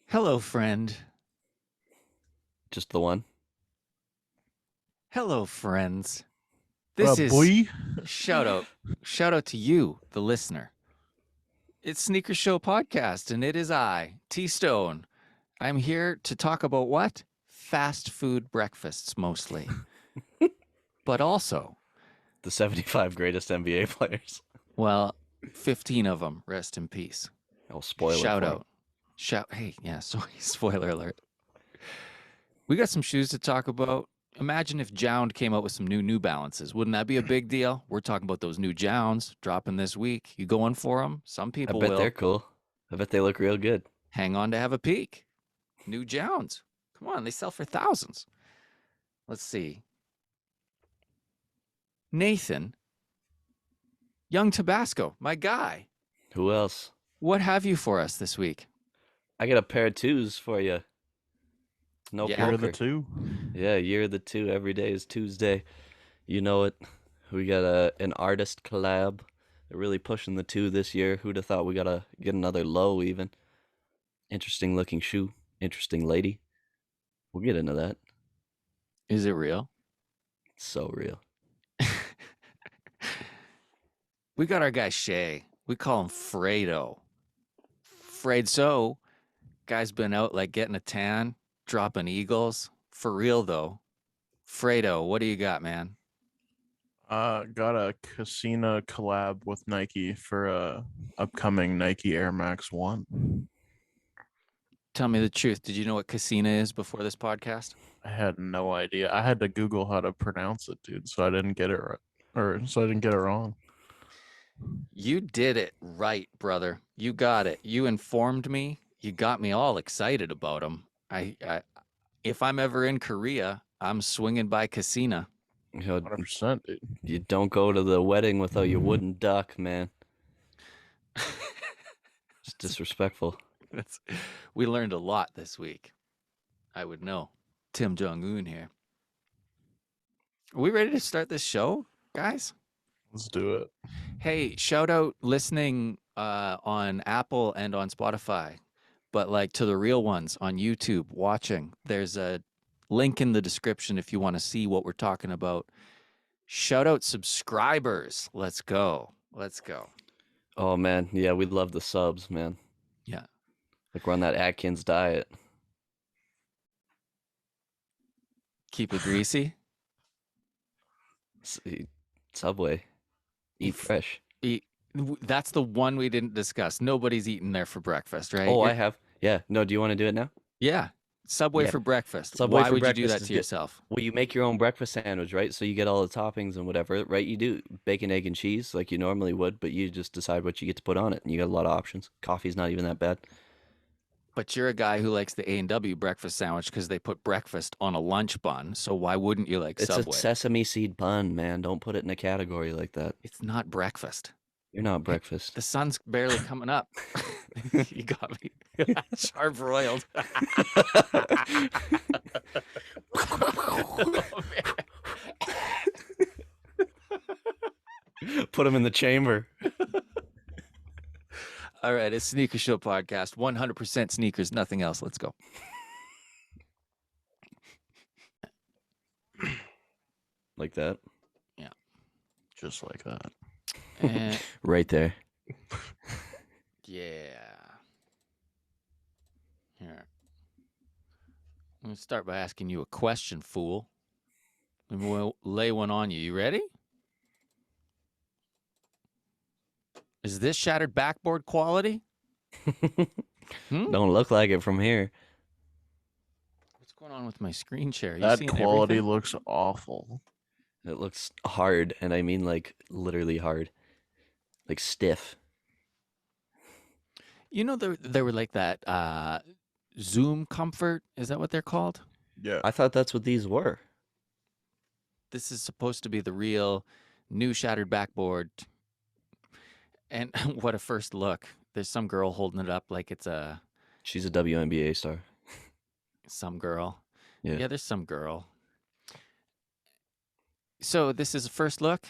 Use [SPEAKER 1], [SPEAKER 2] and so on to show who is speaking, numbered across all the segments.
[SPEAKER 1] Hello, friend.
[SPEAKER 2] Just the one.
[SPEAKER 1] Hello, friends.
[SPEAKER 3] What
[SPEAKER 1] This
[SPEAKER 3] up,
[SPEAKER 1] is
[SPEAKER 3] boy?
[SPEAKER 1] shout out. Shout out to you, the listener. It's Sneaker Show Podcast, and it is I, T Stone. I'm here to talk about what? Fast food breakfasts mostly. But also,
[SPEAKER 2] The 75 greatest NBA players.
[SPEAKER 1] well, 15 of them, rest in peace.
[SPEAKER 2] Oh, spoiler
[SPEAKER 1] Shout
[SPEAKER 2] for 'em.
[SPEAKER 1] out. Hey, yeah, sorry, spoiler alert. We got some shoes to talk about. Imagine if Jound came out with some New Balances. Wouldn't that be a big deal? We're talking about those new Jounds dropping this week. You going for them? Some
[SPEAKER 2] I
[SPEAKER 1] people
[SPEAKER 2] bet
[SPEAKER 1] will.
[SPEAKER 2] they're cool. I bet they look real good.
[SPEAKER 1] Hang on to have a peek. New Jounds. Come on, they sell for thousands. Let's see. Nathan, Young Tabasco, my guy.
[SPEAKER 2] Who else?
[SPEAKER 1] What have you for us this week?
[SPEAKER 2] I got a pair of twos for you. No
[SPEAKER 1] Yeah.
[SPEAKER 3] Here are the
[SPEAKER 2] poker.
[SPEAKER 3] two.
[SPEAKER 2] Yeah, year of the two. Every day is Tuesday. You know it. We got an artist collab. They're really pushing the two this year. Who'd have thought we gotta get another low even? Interesting looking shoe. Interesting lady. We'll get into that.
[SPEAKER 1] Is it real?
[SPEAKER 2] It's so real.
[SPEAKER 1] We got our guy Shay. We call him Fredo. Fredo, guy's been out like getting a tan, dropping eagles. For real though. Fredo, what do you got, man?
[SPEAKER 3] Got a Casino collab with Nike for upcoming Nike Air Max 1.
[SPEAKER 1] Tell me the truth. Did you know what Casina is before this podcast?
[SPEAKER 3] I had no idea. I had to Google how to pronounce it, dude, so I didn't get it right. So I didn't get it wrong.
[SPEAKER 1] You did it right, brother. You got it. You informed me. You got me all excited about them. If I'm ever in Korea, I'm swinging by Casina.
[SPEAKER 2] You know,
[SPEAKER 3] 100%, dude.
[SPEAKER 2] you don't go to the wedding without your wooden duck, man. It's disrespectful.
[SPEAKER 1] We learned a lot this week. I would know. Tim Jong-un here. Are we ready to start this show, guys?
[SPEAKER 3] Let's do it.
[SPEAKER 1] Hey, shout out listening on Apple and on Spotify, but like to the real ones on YouTube watching. There's a link in the description if you want to see what we're talking about. Shout out subscribers. Let's go. Let's go.
[SPEAKER 2] Oh man, yeah, we love the subs, man.
[SPEAKER 1] Yeah.
[SPEAKER 2] Like we're on that Atkins diet.
[SPEAKER 1] Keep it greasy.
[SPEAKER 2] Subway. Eat fresh.
[SPEAKER 1] That's the one we didn't discuss. Nobody's eating there for breakfast, right?
[SPEAKER 2] Oh, I have. Yeah. No, do you want to do it now?
[SPEAKER 1] Yeah. Subway
[SPEAKER 2] Yeah.
[SPEAKER 1] for breakfast.
[SPEAKER 2] Subway
[SPEAKER 1] Why
[SPEAKER 2] for
[SPEAKER 1] would you do
[SPEAKER 2] breakfast
[SPEAKER 1] that
[SPEAKER 2] is
[SPEAKER 1] to
[SPEAKER 2] good.
[SPEAKER 1] yourself?
[SPEAKER 2] Well, you make your own breakfast sandwich, right? So you get all the toppings and whatever, right? You do bacon, egg, and cheese like you normally would, but you just decide what you get to put on it, and you got a lot of options. Coffee's not even that bad.
[SPEAKER 1] But you're a guy who likes the A&W breakfast sandwich because they put breakfast on a lunch bun. So why wouldn't you like
[SPEAKER 2] It's
[SPEAKER 1] Subway?
[SPEAKER 2] a sesame seed bun, man. Don't put it in a category like that.
[SPEAKER 1] It's not breakfast.
[SPEAKER 2] You're not breakfast.
[SPEAKER 1] The sun's barely coming up. You got me. Sharp broiled. Oh,
[SPEAKER 2] Put them in the chamber.
[SPEAKER 1] all right, it's Sneaker Show Podcast. 100% sneakers, nothing else. Let's go.
[SPEAKER 2] Like that.
[SPEAKER 3] Just like that.
[SPEAKER 1] And
[SPEAKER 2] Right there.
[SPEAKER 1] yeah. Here. I'm going to start by asking you a question, fool. And we'll lay one on you. You ready? Is this shattered backboard quality?
[SPEAKER 2] Don't look like it from here.
[SPEAKER 1] What's going on with my screen share? You
[SPEAKER 3] That
[SPEAKER 1] seeing
[SPEAKER 3] quality
[SPEAKER 1] everything?
[SPEAKER 3] looks awful.
[SPEAKER 2] It looks hard, and I mean like literally hard. Like stiff.
[SPEAKER 1] You know, there were like that Zoom Comfort. Is that what they're called?
[SPEAKER 3] Yeah.
[SPEAKER 2] I thought that's what these were.
[SPEAKER 1] This is supposed to be the real new shattered backboard. And what a first look. There's some girl holding it up like it's
[SPEAKER 2] She's a WNBA star.
[SPEAKER 1] some girl.
[SPEAKER 2] Yeah.
[SPEAKER 1] Yeah, there's some girl. So this is a first look?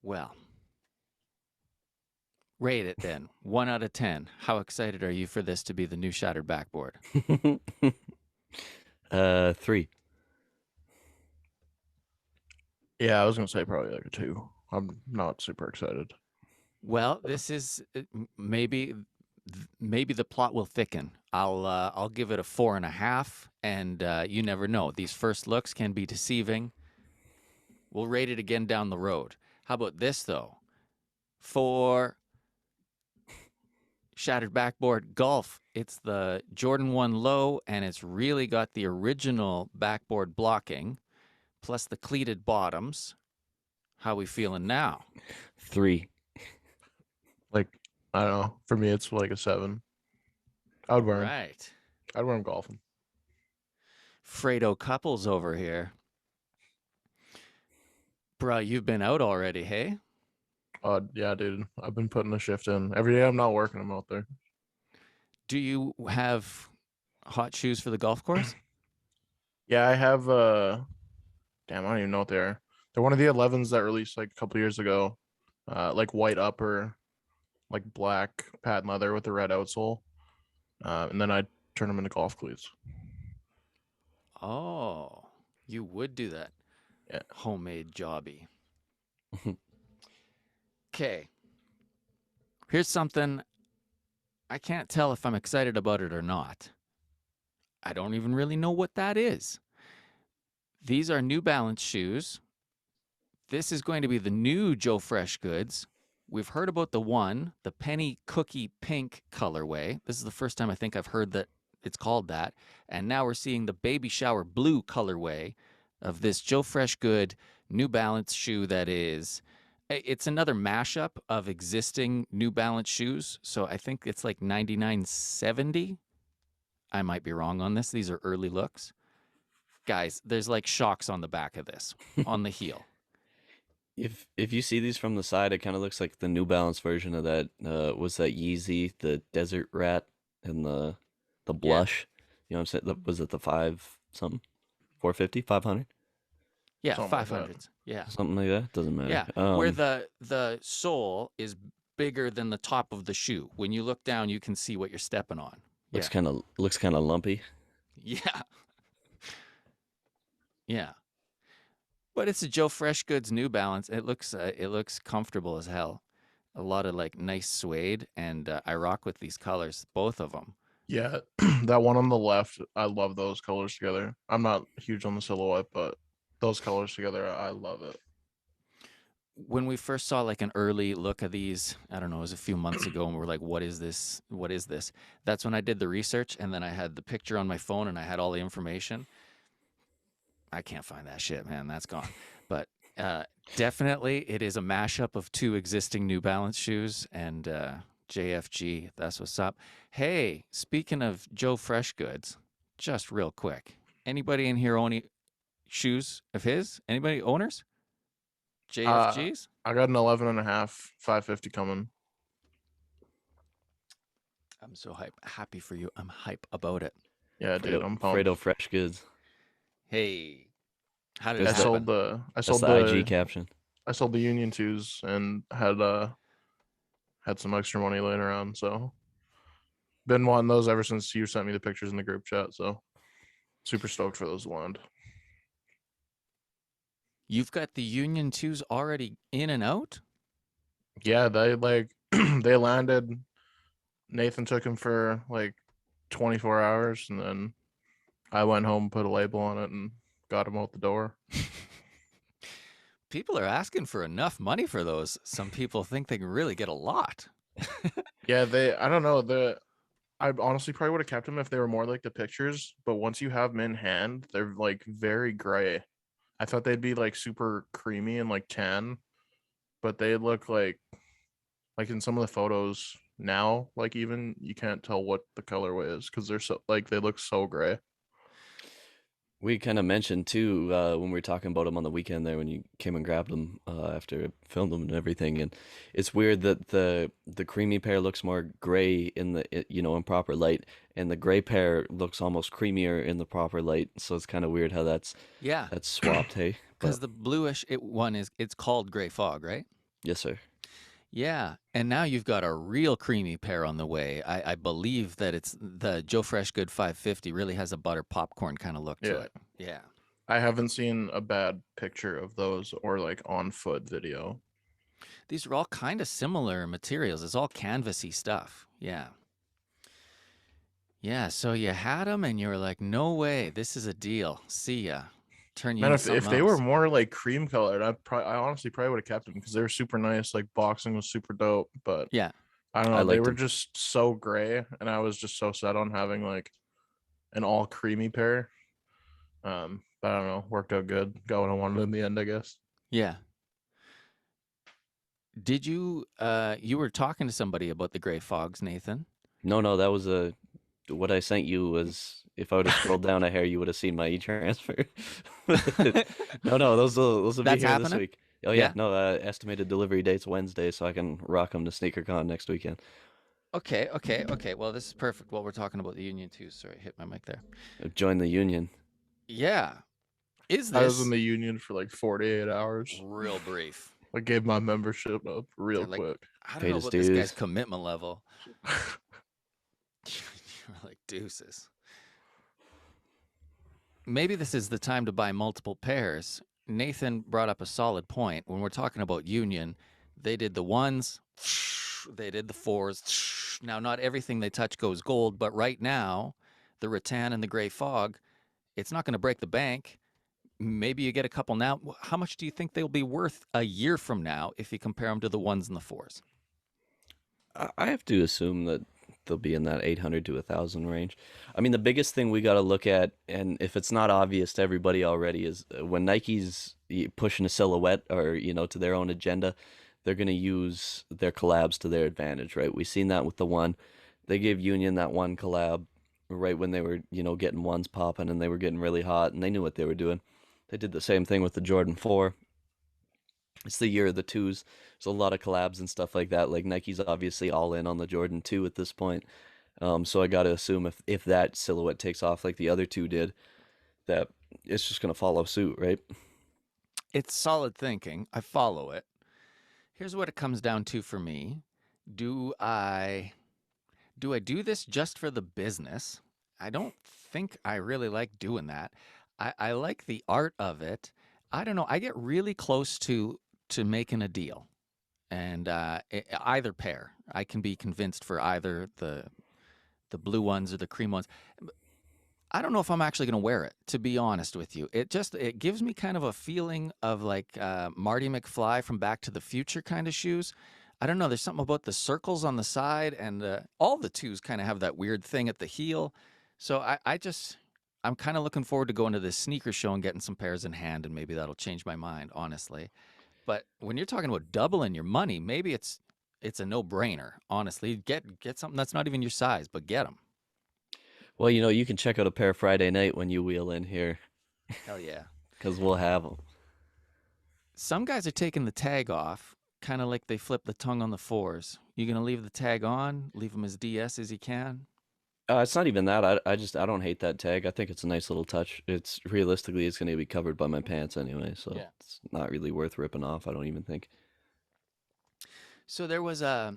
[SPEAKER 1] Well, Rate it then. 1 out of 10. How excited are you for this to be the new shattered backboard?
[SPEAKER 2] 3.
[SPEAKER 3] Yeah, I was gonna say probably like a 2. I'm not super excited.
[SPEAKER 1] Well, this is maybe the plot will thicken. I'll give it a 4.5, and you never know. These first looks can be deceiving. We'll rate it again down the road. How about this though? For shattered backboard golf, it's the Jordan 1 low, and it's really got the original backboard blocking, plus the cleated bottoms. How we feeling now?
[SPEAKER 2] 3.
[SPEAKER 3] Like, I don't know. For me, it's like a 7. I would wear them.
[SPEAKER 1] Right.
[SPEAKER 3] I'd wear them golfing.
[SPEAKER 1] Fredo couples over here. Bruh, you've been out already, hey?
[SPEAKER 3] Yeah, dude. I've been putting a shift in. Every day I'm not working, I'm out there.
[SPEAKER 1] Do you have hot shoes for the golf course?
[SPEAKER 3] Yeah, I have damn, I don't even know what they are. They're one of the 11s that released like a couple years ago. Like white upper, like black patent leather with the red outsole. And then I turn them into golf cleats.
[SPEAKER 1] Oh, you would do that.
[SPEAKER 3] Yeah.
[SPEAKER 1] Homemade jobby. Okay. Here's something I can't tell if I'm excited about it or not. I don't even really know what that is. These are New Balance shoes. This is going to be the new Joe Fresh goods. We've heard about the penny cookie pink colorway. This is the first time I think I've heard that it's called that. And now we're seeing the baby shower blue colorway of this Joe Fresh good New Balance shoe that is, it's another mashup of existing New Balance shoes. So I think it's like 99.70. I might be wrong on this. These are early looks. Guys, there's like shocks on the back of this, on the heel.
[SPEAKER 2] If you see these from the side, it kind of looks like the New Balance version of that. Was that Yeezy, the Desert Rat, and the Blush? You know what I'm saying? Was it the 5 something, 450, 500,
[SPEAKER 1] Yeah,
[SPEAKER 3] Something like that.
[SPEAKER 1] 500s. Yeah.
[SPEAKER 2] something like that? Doesn't matter.
[SPEAKER 1] Yeah, where the sole is bigger than the top of the shoe. When you look down, you can see what you're stepping on.
[SPEAKER 2] looks kind of lumpy.
[SPEAKER 1] Yeah. Yeah. But it's a Joe Fresh Goods New Balance. It looks comfortable as hell. A lot of like nice suede, and I rock with these colors, both of them.
[SPEAKER 3] Yeah, that one on the left, I love those colors together. I'm not huge on the silhouette, but those colors together, I love it.
[SPEAKER 1] When we first saw like an early look of these, I don't know, it was a few months ago, and we're like, what is this? What is this? That's when I did the research, and then I had the picture on my phone, and I had all the information. I can't find that shit, man. That's gone. But definitely, it is a mashup of 2 existing New Balance shoes and JFG. That's what's up. Hey, speaking of Joe Fresh Goods, just real quick, anybody in here own shoes of his? Anybody owners? JFGs?
[SPEAKER 3] I got an 11.5, 550 coming.
[SPEAKER 1] I'm so happy for you. I'm hype about it.
[SPEAKER 3] Yeah, dude, I'm pumped.
[SPEAKER 2] Fredo Fresh Goods.
[SPEAKER 1] Hey, how did
[SPEAKER 2] That's
[SPEAKER 1] that
[SPEAKER 3] I
[SPEAKER 1] happen?
[SPEAKER 3] sold the I
[SPEAKER 2] That's
[SPEAKER 3] sold
[SPEAKER 2] the
[SPEAKER 3] the
[SPEAKER 2] IG caption.
[SPEAKER 3] I sold the Union 2s and had some extra money laying around, so been wanting those ever since you sent me the pictures in the group chat, so super stoked for those to land.
[SPEAKER 1] You've got the Union 2s already in and out?
[SPEAKER 3] Yeah, they like they landed. Nathan took him for like 24 hours, and then I went home, put a label on it, and got him out the door.
[SPEAKER 1] People are asking for enough money for those. Some people think they can really get a lot.
[SPEAKER 3] Yeah, I don't know, I honestly probably would have kept them if they were more like the pictures, but once you have them in hand, they're like very gray. I thought they'd be like super creamy and like tan, but they look like in some of the photos now, like even you can't tell what the colorway is because they're so like they look so gray.
[SPEAKER 2] We kind of mentioned too when we were talking about them on the weekend there when you came and grabbed them after I filmed them and everything, and it's weird that the creamy pair looks more gray in in proper light, and the gray pair looks almost creamier in the proper light. So it's kind of weird how that's
[SPEAKER 1] Yeah,
[SPEAKER 2] swapped. Hey,
[SPEAKER 1] because
[SPEAKER 2] but
[SPEAKER 1] the bluish one it's called gray fog, right?
[SPEAKER 2] yes, sir.
[SPEAKER 1] Yeah, and now you've got a real creamy pear on the way. I believe that it's the Joe Fresh Good 550 really has a butter popcorn kind of look to
[SPEAKER 3] Yeah.
[SPEAKER 1] it. Yeah.
[SPEAKER 3] I haven't seen a bad picture of those or like on foot video.
[SPEAKER 1] These are all kind of similar materials. It's all canvasy stuff. Yeah. Yeah, so you had them and you were like, "No way, this is a deal. See ya." Turn you
[SPEAKER 3] Man,
[SPEAKER 1] into
[SPEAKER 3] if
[SPEAKER 1] something
[SPEAKER 3] they were
[SPEAKER 1] else.
[SPEAKER 3] more like cream colored, I honestly probably would have kept them because they were super nice. Like boxing was super dope, but
[SPEAKER 1] Yeah.
[SPEAKER 3] I don't
[SPEAKER 2] I
[SPEAKER 3] know, they
[SPEAKER 2] liked
[SPEAKER 3] were
[SPEAKER 2] them.
[SPEAKER 3] just so gray, and I was just so set on having like an all creamy pair. But I don't know, worked out good. Got what I wanted in the end, I guess.
[SPEAKER 1] Yeah. Did you were talking to somebody about the gray fogs, Nathan?
[SPEAKER 2] No, that was a what I sent you was if I would have scrolled down a hair, you would have seen my e-transfer. No, those will be
[SPEAKER 1] That's
[SPEAKER 2] here this
[SPEAKER 1] happening?
[SPEAKER 2] week. Oh yeah,
[SPEAKER 1] Yeah.
[SPEAKER 2] no, estimated delivery date's Wednesday, so I can rock them to SneakerCon next weekend.
[SPEAKER 1] Okay. Well, this is perfect. While we're talking about the union too. Sorry, I hit my mic there.
[SPEAKER 2] Join the union.
[SPEAKER 1] Yeah. Is
[SPEAKER 3] I was in
[SPEAKER 1] this
[SPEAKER 3] the union for like 48 hours.
[SPEAKER 1] real brief?
[SPEAKER 3] I gave my membership up
[SPEAKER 1] They're
[SPEAKER 3] real
[SPEAKER 1] like,
[SPEAKER 3] quick.
[SPEAKER 1] I don't
[SPEAKER 2] Paid
[SPEAKER 1] know
[SPEAKER 2] his
[SPEAKER 1] about this guy's
[SPEAKER 2] dues.
[SPEAKER 1] commitment level. You're like deuces. Maybe this is the time to buy multiple pairs. Nathan brought up a solid point. When we're talking about union, they did the ones, they did the fours. Now, not everything they touch goes gold, but right now, the rattan and the gray fog, it's not going to break the bank. Maybe you get a couple now. How much do you think they'll be worth a year from now if you compare them to the ones and the fours?
[SPEAKER 2] I have to assume that they'll be in that 800 to 1,000 range. I mean, the biggest thing we got to look at, and if it's not obvious to everybody already, is when Nike's pushing a silhouette or, to their own agenda, they're going to use their collabs to their advantage, right? We've seen that with the one. They gave Union that one collab right when they were, getting ones popping and they were getting really hot and they knew what they were doing. They did the same thing with the Jordan 4. It's the year of the twos. There's a lot of collabs and stuff like that. Like Nike's obviously all in on the Jordan 2 at this point. So I got to assume if that silhouette takes off like the other two did, that it's just going to follow suit, right?
[SPEAKER 1] It's solid thinking. I follow it. Here's what it comes down to for me. Do I do this just for the business? I don't think I really like doing that. I like the art of it. I don't know. I get really close to making a deal, and either pair, I can be convinced for either the blue ones or the cream ones. I don't know if I'm actually going to wear it, to be honest with you. It gives me kind of a feeling of like Marty McFly from Back to the Future kind of shoes. I don't know. There's something about the circles on the side, and all the twos kind of have that weird thing at the heel. So I'm kind of looking forward to going to this sneaker show and getting some pairs in hand, and maybe that'll change my mind, honestly. But when you're talking about doubling your money, maybe it's a no brainer. Honestly, get something that's not even your size, but get them.
[SPEAKER 2] Well, you can check out a pair Friday night when you wheel in here
[SPEAKER 1] Hell yeah.
[SPEAKER 2] because we'll have them.
[SPEAKER 1] Some guys are taking the tag off, kind of like they flip the tongue on the fours. You gonna leave the tag on, leave them as DS as you can?
[SPEAKER 2] It's not even that. I don't hate that tag. I think it's a nice little touch. It's realistically, it's going to be covered by my pants anyway, so
[SPEAKER 1] Yeah.
[SPEAKER 2] it's not really worth ripping off. I don't even think.
[SPEAKER 1] So there was a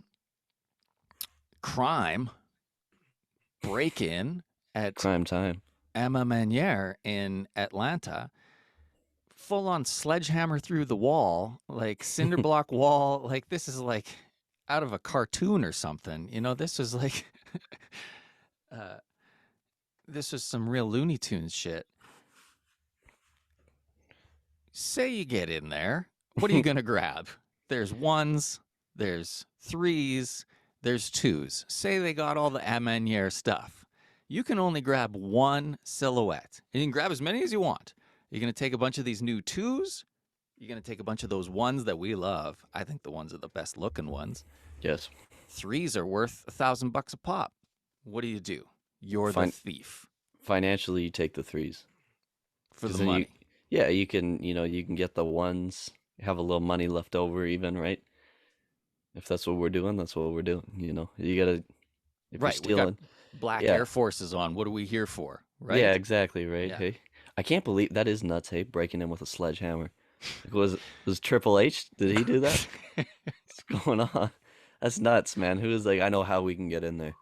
[SPEAKER 1] crime break-in at
[SPEAKER 2] Crime time.
[SPEAKER 1] Emma Manier in Atlanta. Full on sledgehammer through the wall, like cinder block wall. Like this is like out of a cartoon or something. This was like uh, this was some real Looney Tunes shit. Say you get in there, what are you gonna grab? There's ones, there's threes, there's twos. Say they got all the Amanier stuff. You can only grab one silhouette. And you can grab as many as you want. You're gonna take a bunch of these new twos. You're gonna take a bunch of those ones that we love. I think the ones are the best looking ones.
[SPEAKER 2] Yes.
[SPEAKER 1] Threes are worth $1,000 a pop. What do? You're the
[SPEAKER 2] Fine.
[SPEAKER 1] thief
[SPEAKER 2] Financially, you take the threes.
[SPEAKER 1] for
[SPEAKER 2] 'Cause
[SPEAKER 1] the
[SPEAKER 2] then
[SPEAKER 1] money.
[SPEAKER 2] yeah, you can get the ones, have a little money left over even, right? If that's what we're doing, that's what we're doing. You gotta, if you're
[SPEAKER 1] Right. We got
[SPEAKER 2] stealing,
[SPEAKER 1] black
[SPEAKER 2] yeah,
[SPEAKER 1] Air Forces on. What are we here for?
[SPEAKER 2] yeah,
[SPEAKER 1] Right?
[SPEAKER 2] exactly, right?
[SPEAKER 1] Yeah.
[SPEAKER 2] Hey, I can't believe that is nuts. Hey, breaking in with a sledgehammer. Was Triple H? Did he do that? What's going on? That's nuts, man. Who is like? I know how we can get in there.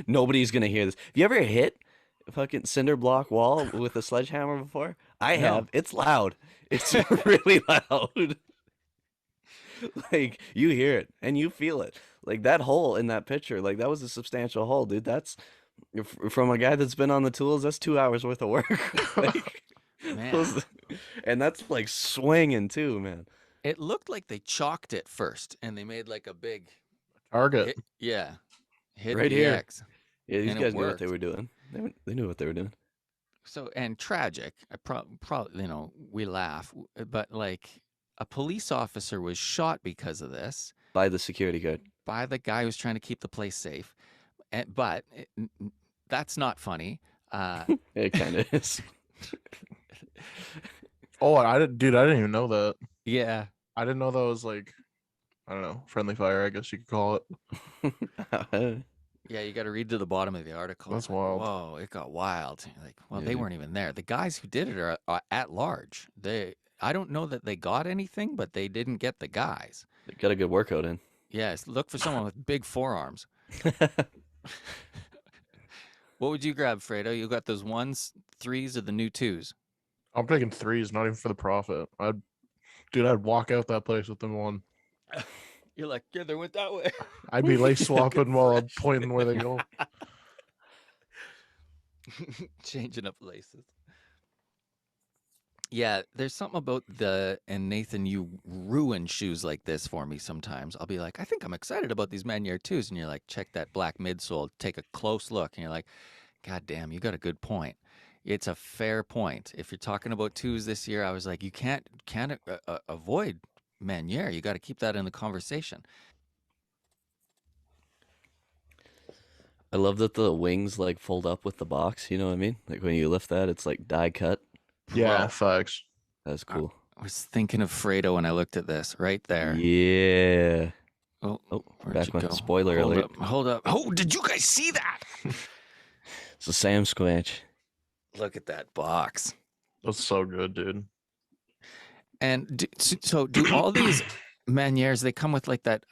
[SPEAKER 2] Nobody's gonna hear this. Have you ever hit a fucking cinder block wall with a sledgehammer before? I
[SPEAKER 1] No.
[SPEAKER 2] have. It's loud. It's really loud. Like you hear it and you feel it. Like that hole in that picture, like that was a substantial hole, dude. That's from a guy that's been on the tools. That's 2 hours worth of work. Like,
[SPEAKER 1] Man.
[SPEAKER 2] and that's like swinging too, man.
[SPEAKER 1] It looked like they chalked it first, and they made like a big
[SPEAKER 3] Target.
[SPEAKER 1] hit, yeah, hit
[SPEAKER 2] Right
[SPEAKER 1] the
[SPEAKER 2] here.
[SPEAKER 1] X.
[SPEAKER 2] Yeah, these
[SPEAKER 1] And it
[SPEAKER 2] guys knew what they
[SPEAKER 1] worked.
[SPEAKER 2] were doing. They knew what they were doing.
[SPEAKER 1] So, and tragic. I probably, we laugh, but like a police officer was shot because of this
[SPEAKER 2] By the security guard.
[SPEAKER 1] by the guy who's trying to keep the place safe. But that's not funny.
[SPEAKER 2] It kind of is.
[SPEAKER 3] Oh, I didn't even know that.
[SPEAKER 1] Yeah.
[SPEAKER 3] I didn't know that was like, I don't know, friendly fire, I guess you could call it.
[SPEAKER 1] Yeah, you got to read to the bottom of the article.
[SPEAKER 3] That's
[SPEAKER 1] Like,
[SPEAKER 3] wild.
[SPEAKER 1] Whoa, it got wild. You're like, well,
[SPEAKER 2] Yeah,
[SPEAKER 1] they
[SPEAKER 2] dude.
[SPEAKER 1] weren't even there. The guys who did it are at large. I don't know that they got anything, but they didn't get the guys.
[SPEAKER 2] They got a good workout in.
[SPEAKER 1] Yes, look for someone with big forearms. What would you grab, Fredo? You got those ones, threes, or the new twos?
[SPEAKER 3] I'm taking threes, not even for the profit. I'd walk out that place with them one.
[SPEAKER 1] You're like, yeah, they went that way.
[SPEAKER 3] I'd be lace swapping while I'm pointing where they go.
[SPEAKER 1] Changing up laces. Yeah, there's something about and Nathan, you ruin shoes like this for me sometimes. I'll be like, I think I'm excited about these Manier 2s. And you're like, check that black midsole, take a close look. And you're like, God damn, you got a good point. It's a fair point. If you're talking about 2s this year, I was like, you can't avoid Manier. You got to keep that in the conversation.
[SPEAKER 2] I love that the wings like fold up with the box. You know what I mean? Like when you lift that, it's like die cut.
[SPEAKER 3] Yeah,
[SPEAKER 1] Well,
[SPEAKER 3] facts.
[SPEAKER 2] That's cool.
[SPEAKER 1] I was thinking of Fredo when I looked at this right there.
[SPEAKER 2] Yeah.
[SPEAKER 1] Oh,
[SPEAKER 2] Oh,
[SPEAKER 1] where'd
[SPEAKER 2] back
[SPEAKER 1] you
[SPEAKER 2] one.
[SPEAKER 1] go?
[SPEAKER 2] Spoiler
[SPEAKER 1] Hold
[SPEAKER 2] alert.
[SPEAKER 1] up, hold up. Oh, did you guys see that?
[SPEAKER 2] It's a Sam Squatch.
[SPEAKER 1] Look at that box.
[SPEAKER 3] That's so good, dude.
[SPEAKER 1] And do all these Maniers, they come with like that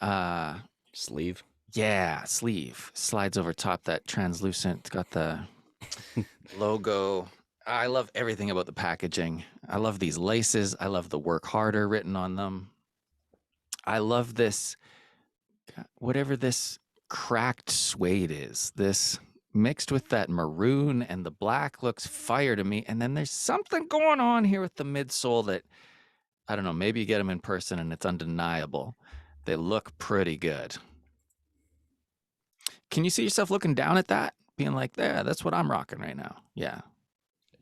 [SPEAKER 2] Sleeve.
[SPEAKER 1] yeah, sleeve. Slides over top, that translucent. It's got the logo. I love everything about the packaging. I love these laces. I love the work harder written on them. I love this, whatever this cracked suede is. This mixed with that maroon and the black looks fire to me. And then there's something going on here with the midsole that, I don't know, maybe you get them in person and it's undeniable. They look pretty good. Can you see yourself looking down at that? Being like, yeah, that's what I'm rocking right now. Yeah.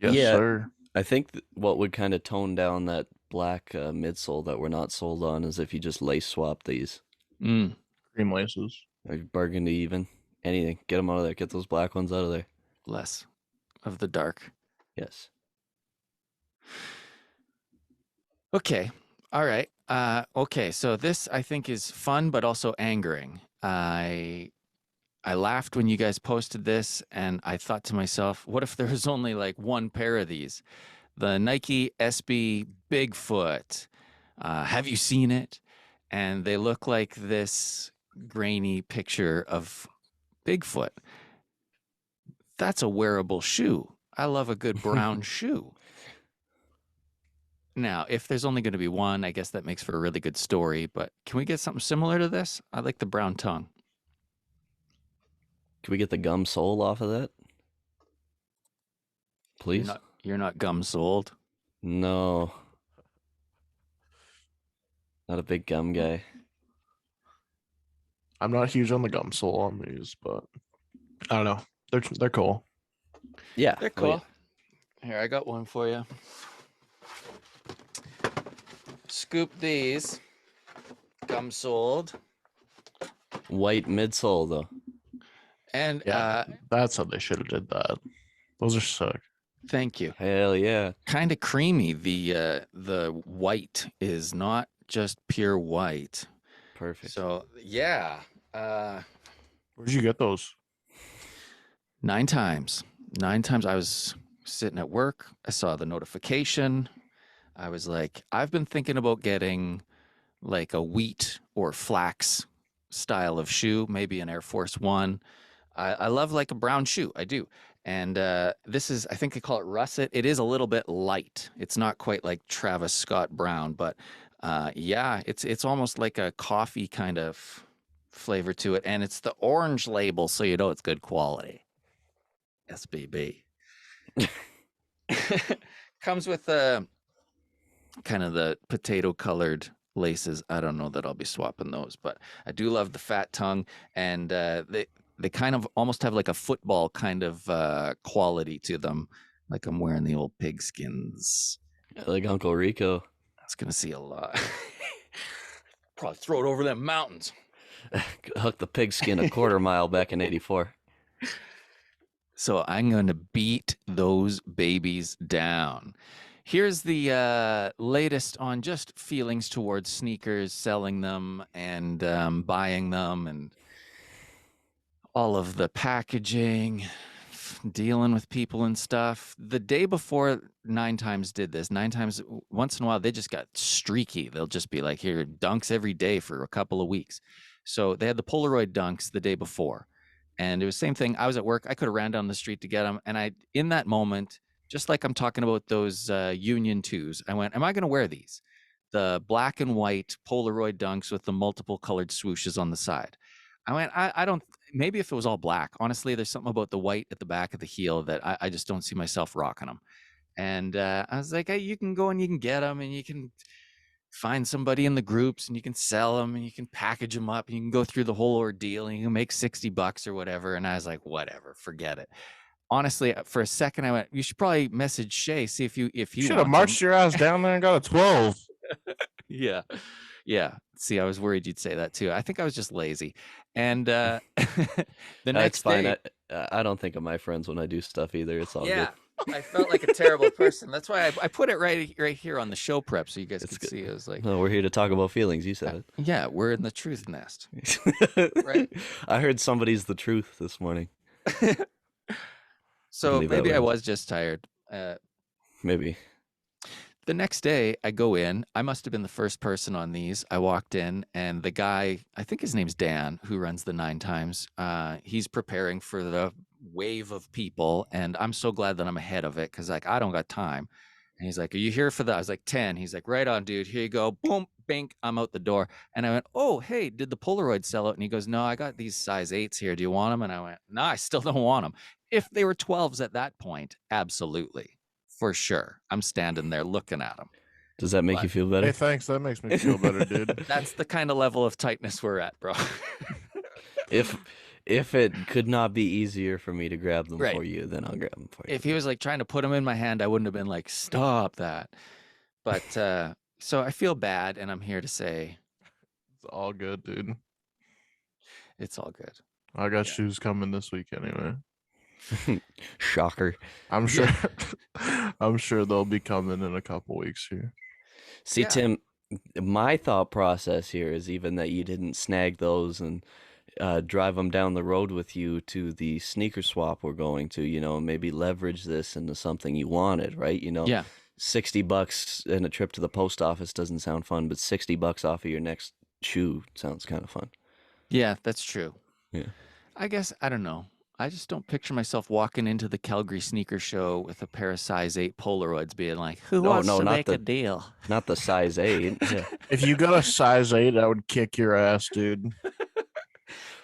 [SPEAKER 3] Yes,
[SPEAKER 2] Yeah.
[SPEAKER 3] sir.
[SPEAKER 2] I think what would kind of tone down that black midsole that we're not sold on is if you just lace swap these.
[SPEAKER 1] Mm.
[SPEAKER 3] Cream laces.
[SPEAKER 2] Or burgundy even. Anything. Get them out of there. Get those black ones out of there.
[SPEAKER 1] Less of the dark.
[SPEAKER 2] Yes.
[SPEAKER 1] Okay. All right. Okay. So this I think is fun, but also angering. I laughed when you guys posted this, and I thought to myself, what if there was only like one pair of these? The Nike Sb Bigfoot. Have you seen it? And they look like this grainy picture of Bigfoot. That's a wearable shoe. I love a good brown shoe. Now, if there's only going to be one, I guess that makes for a really good story. But can we get something similar to this? I like the brown tongue.
[SPEAKER 2] Can we get the gum sole off of that? Please?
[SPEAKER 1] You're not gum soled.
[SPEAKER 2] No. Not a big gum guy.
[SPEAKER 3] I'm not huge on the gum sole on these, but I don't know. They're cool.
[SPEAKER 2] Yeah.
[SPEAKER 1] They're
[SPEAKER 2] oh,
[SPEAKER 1] cool.
[SPEAKER 2] yeah.
[SPEAKER 1] Here, I got one for you. Scoop these. Gum soled.
[SPEAKER 2] White midsole though.
[SPEAKER 1] And
[SPEAKER 3] Yeah, that's how they should have did that. Those are sick.
[SPEAKER 1] thank you.
[SPEAKER 2] Hell yeah.
[SPEAKER 1] Kind of creamy. The white is not just pure white.
[SPEAKER 2] Perfect.
[SPEAKER 1] So yeah.
[SPEAKER 3] Where'd you get those?
[SPEAKER 1] 9 times. 9 times I was sitting at work. I saw the notification. I was like, I've been thinking about getting like a wheat or flax style of shoe, maybe an Air Force One. I love like a brown shoe. I do. And this is, I think they call it russet. It is a little bit light. It's not quite like Travis Scott Brown, but yeah, it's almost like a coffee kind of flavor to it. And it's the orange label, so you know it's good quality. SBB. Comes with kind of the potato colored laces. I don't know that I'll be swapping those, but I do love the fat tongue, and they kind of almost have like a football kind of quality to them. Like I'm wearing the old pigskins.
[SPEAKER 2] Like Uncle Rico.
[SPEAKER 1] That's gonna see a lot. Probably throw it over them mountains.
[SPEAKER 2] Hook the pigskin a quarter mile back in '84.
[SPEAKER 1] So I'm going to beat those babies down. Here's the latest on just feelings towards sneakers, selling them and buying them, and all of the packaging, dealing with people and stuff. The day before Nine Times did this, Nine Times, once in a while, they just got streaky. They'll just be like, here, dunks every day for a couple of weeks. So they had the Polaroid dunks the day before. And it was the same thing. I was at work. I could have ran down the street to get them. And in that moment, just like I'm talking about those Union 2s, I went, am I going to wear these? The black and white Polaroid dunks with the multiple colored swooshes on the side. I went, I don't, maybe if it was all black, honestly, there's something about the white at the back of the heel that I just don't see myself rocking them. And I was like, hey, you can go and you can get them and you can find somebody in the groups and you can sell them and you can package them up and you can go through the whole ordeal and you can make $60 or whatever. And I was like, whatever, forget it. Honestly, for a second, I went, you should probably message Shay, see if he
[SPEAKER 3] should have marched your ass down there and got a 12.
[SPEAKER 1] Yeah. Yeah. See, I was worried you'd say that too. I think I was just lazy. And the next
[SPEAKER 2] fine.
[SPEAKER 1] day,
[SPEAKER 2] I don't think of my friends when I do stuff either. It's all
[SPEAKER 1] yeah,
[SPEAKER 2] good.
[SPEAKER 1] I felt like a terrible person. That's why I put it right here on the show prep so you guys
[SPEAKER 2] It's
[SPEAKER 1] could
[SPEAKER 2] good.
[SPEAKER 1] see. I was like,
[SPEAKER 2] No, we're here to talk about feelings. You said
[SPEAKER 1] yeah, we're in the truth nest.
[SPEAKER 2] it.
[SPEAKER 1] Right?
[SPEAKER 2] I heard somebody's the truth this morning.
[SPEAKER 1] So
[SPEAKER 2] Believe that
[SPEAKER 1] maybe I
[SPEAKER 2] word.
[SPEAKER 1] was just tired.
[SPEAKER 2] Maybe.
[SPEAKER 1] The next day, I go in. I must have been the first person on these. I walked in, and the guy, I think his name's Dan, who runs the Nine Times, he's preparing for the wave of people, and I'm so glad that I'm ahead of it because, like, I don't got time. And he's like, "Are you here for that?" I was like, 10. He's like, "Right on, dude. Here you go." Boom, bink. I'm out the door. And I went, "Oh, hey, did the Polaroid sell out?" And he goes, "No, I got these size 8s here. Do you want them?" And I went, "No, I still don't want them." If they were 12s at that point, absolutely. For sure. I'm standing there looking at them.
[SPEAKER 2] Does that make you feel better?
[SPEAKER 3] Hey, thanks. That makes me feel better, dude.
[SPEAKER 1] That's the kind of level of tightness we're at, bro.
[SPEAKER 2] If it could not be easier for me to grab them
[SPEAKER 1] Right.
[SPEAKER 2] for you, then I'll grab them for you.
[SPEAKER 1] If he was like trying to put them in my hand, I wouldn't have been like, stop that. But so I feel bad, and I'm here to say
[SPEAKER 3] It's all good, dude.
[SPEAKER 1] it's all good.
[SPEAKER 3] I got shoes coming this week anyway.
[SPEAKER 2] Shocker.
[SPEAKER 3] I'm sure. I'm sure they'll be coming in a couple weeks here.
[SPEAKER 2] See,
[SPEAKER 1] Yeah.
[SPEAKER 2] Tim, my thought process here is even that you didn't snag those and drive them down the road with you to the sneaker swap we're going to, maybe leverage this into something you wanted, right?
[SPEAKER 1] Yeah.
[SPEAKER 2] $60 and a trip to the post office doesn't sound fun, but $60 off of your next shoe sounds kind of fun.
[SPEAKER 1] Yeah, that's true.
[SPEAKER 2] Yeah.
[SPEAKER 1] I guess, I don't know. I just don't picture myself walking into the Calgary sneaker show with a pair of size 8 Polaroids being like, who wants to make a deal?
[SPEAKER 2] Not the size 8. Yeah.
[SPEAKER 3] If you got a size 8, I would kick your ass, dude.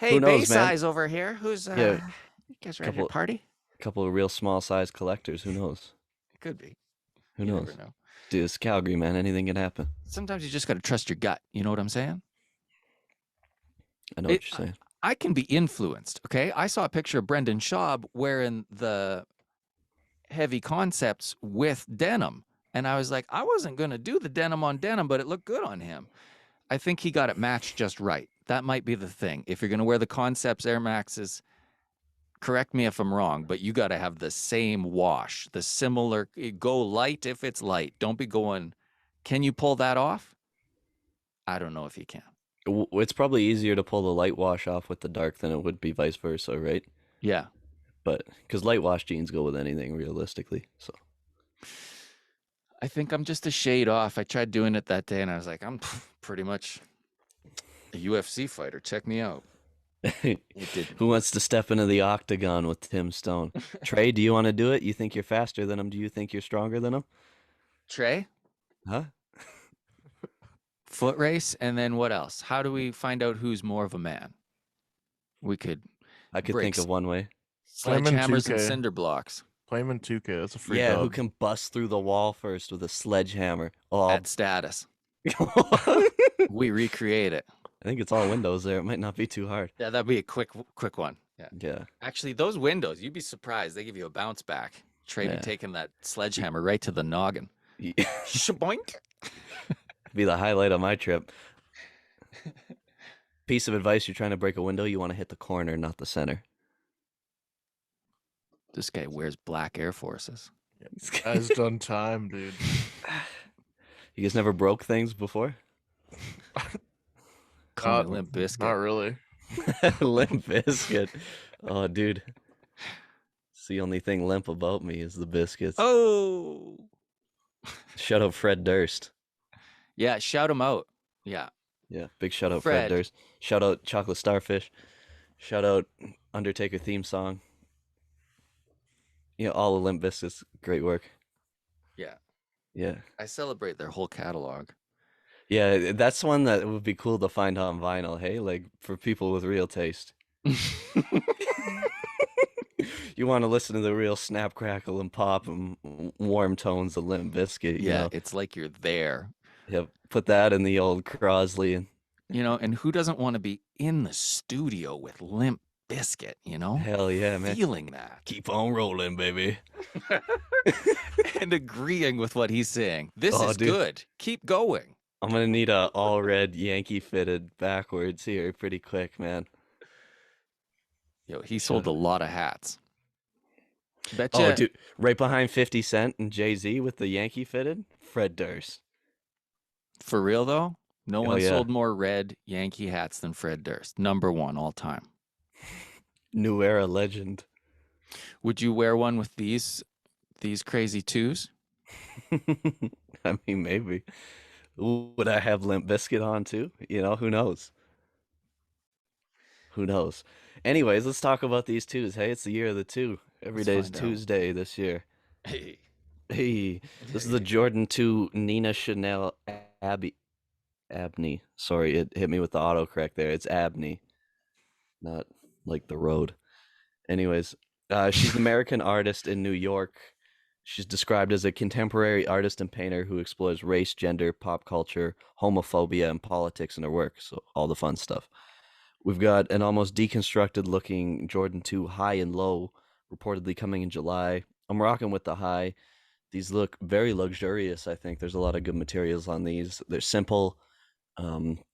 [SPEAKER 1] Hey,
[SPEAKER 2] Who knows,
[SPEAKER 1] base
[SPEAKER 2] man?
[SPEAKER 1] size over here. Who's
[SPEAKER 2] Yeah.
[SPEAKER 1] you guys ready to party?
[SPEAKER 2] Couple of real small size collectors. Who knows?
[SPEAKER 1] It could be.
[SPEAKER 2] Who
[SPEAKER 1] You
[SPEAKER 2] knows?
[SPEAKER 1] never know.
[SPEAKER 2] Dude, it's Calgary, man. Anything can happen.
[SPEAKER 1] Sometimes you just got to trust your gut. You know what I'm saying?
[SPEAKER 2] I know what you're saying.
[SPEAKER 1] I can be influenced. Okay. I saw a picture of Brendan Schaub wearing the heavy concepts with denim. And I was like, I wasn't going to do the denim on denim, but it looked good on him. I think he got it matched just right. That might be the thing. If you're going to wear the concepts Air Maxes, correct me if I'm wrong, but you got to have the same wash, the similar, go light if it's light. Don't be going, can you pull that off? I don't know if you can.
[SPEAKER 2] It's probably easier to pull the light wash off with the dark than it would be vice versa, right?
[SPEAKER 1] Yeah.
[SPEAKER 2] But because light wash jeans go with anything realistically. So
[SPEAKER 1] I think I'm just a shade off. I tried doing it that day and I was like, I'm pretty much a UFC fighter. Check me out. It didn't.
[SPEAKER 2] Who wants to step into the octagon with Tim Stone? Trey, do you want to do it? You think you're faster than him? Do you think you're stronger than him?
[SPEAKER 1] Trey,
[SPEAKER 2] Huh?
[SPEAKER 1] foot race, and then what else? How do we find out who's more of a man? We could
[SPEAKER 2] I could
[SPEAKER 1] break
[SPEAKER 2] think of one way.
[SPEAKER 3] Play 'em in
[SPEAKER 1] sledgehammers and
[SPEAKER 3] 2K.
[SPEAKER 1] cinder blocks
[SPEAKER 3] Play him in 2K. That's a free
[SPEAKER 2] Yeah,
[SPEAKER 3] dub.
[SPEAKER 2] who can bust through the wall first with a sledgehammer? Oh,
[SPEAKER 1] at status.
[SPEAKER 2] I
[SPEAKER 1] We recreate it.
[SPEAKER 2] think it's all windows there. It might not be too hard.
[SPEAKER 1] Yeah, that'd be a quick one. Yeah.
[SPEAKER 2] Yeah.
[SPEAKER 1] Actually, those windows, you'd be surprised. They give you a bounce back. Trey be
[SPEAKER 2] Yeah.
[SPEAKER 1] taking that sledgehammer right to the noggin. Shaboink.
[SPEAKER 2] Be the highlight of my trip. Piece of advice: you're trying to break a window, you want to hit the corner, not the center.
[SPEAKER 1] This guy wears black Air Forces.
[SPEAKER 3] Has done time, dude.
[SPEAKER 2] You guys never broke things before?
[SPEAKER 1] Call me Limp Bizkit.
[SPEAKER 3] Not really.
[SPEAKER 2] Limp Bizkit. Oh, dude. It's the only thing limp about me is the biscuits.
[SPEAKER 1] Oh.
[SPEAKER 2] Shout out Fred Durst.
[SPEAKER 1] Yeah, shout him out. Yeah.
[SPEAKER 2] Yeah, big shout out Fred
[SPEAKER 1] Fred.
[SPEAKER 2] Durst. Shout out Chocolate Starfish. Shout out Undertaker theme song. You know, all the Limp Bizkit's great work.
[SPEAKER 1] Yeah.
[SPEAKER 2] Yeah.
[SPEAKER 1] I celebrate their whole catalog.
[SPEAKER 2] Yeah, that's one that would be cool to find on vinyl, hey? Like, for people with real taste. You want to listen to the real snap, crackle, and pop and warm tones of Limp Bizkit, you
[SPEAKER 1] Yeah,
[SPEAKER 2] know?
[SPEAKER 1] it's like you're there.
[SPEAKER 2] Yeah, put that in the old Crosley and
[SPEAKER 1] You know, and who doesn't want to be in the studio with Limp Bizkit, you know?
[SPEAKER 2] hell yeah, man.
[SPEAKER 1] Feeling that.
[SPEAKER 2] Keep on rolling, baby.
[SPEAKER 1] And agreeing with what he's saying. This
[SPEAKER 2] Oh,
[SPEAKER 1] is
[SPEAKER 2] dude.
[SPEAKER 1] good. Keep going.
[SPEAKER 2] I'm gonna need a all red Yankee fitted backwards here pretty quick, man.
[SPEAKER 1] Yo, he sold a lot of hats. Betcha.
[SPEAKER 2] Oh, dude, right behind 50 Cent and Jay-Z with the Yankee fitted, Fred Durst.
[SPEAKER 1] For real though, no one
[SPEAKER 2] yeah.
[SPEAKER 1] sold more red Yankee hats than Fred Durst. #1 all time.
[SPEAKER 2] New era legend.
[SPEAKER 1] Would you wear one with these crazy twos?
[SPEAKER 2] I mean, maybe. Would I have Limp Bizkit on too? You know, who knows? Who knows? Anyways, let's talk about these twos. Hey, it's the year of the two. Every
[SPEAKER 1] Let's
[SPEAKER 2] day's
[SPEAKER 1] find out.
[SPEAKER 2] Tuesday this year.
[SPEAKER 1] Hey.
[SPEAKER 2] Hey, this is the Jordan 2 Nina Chanel Abney. Sorry, it hit me with the autocorrect there. It's Abney, not like the road. Anyways, she's an American artist in New York. She's described as a contemporary artist and painter who explores race, gender, pop culture, homophobia, and politics in her work. So all the fun stuff. We've got an almost deconstructed looking Jordan 2 high and low, reportedly coming in July. I'm rocking with the high. These look very luxurious, I think. There's a lot of good materials on these. They're simple.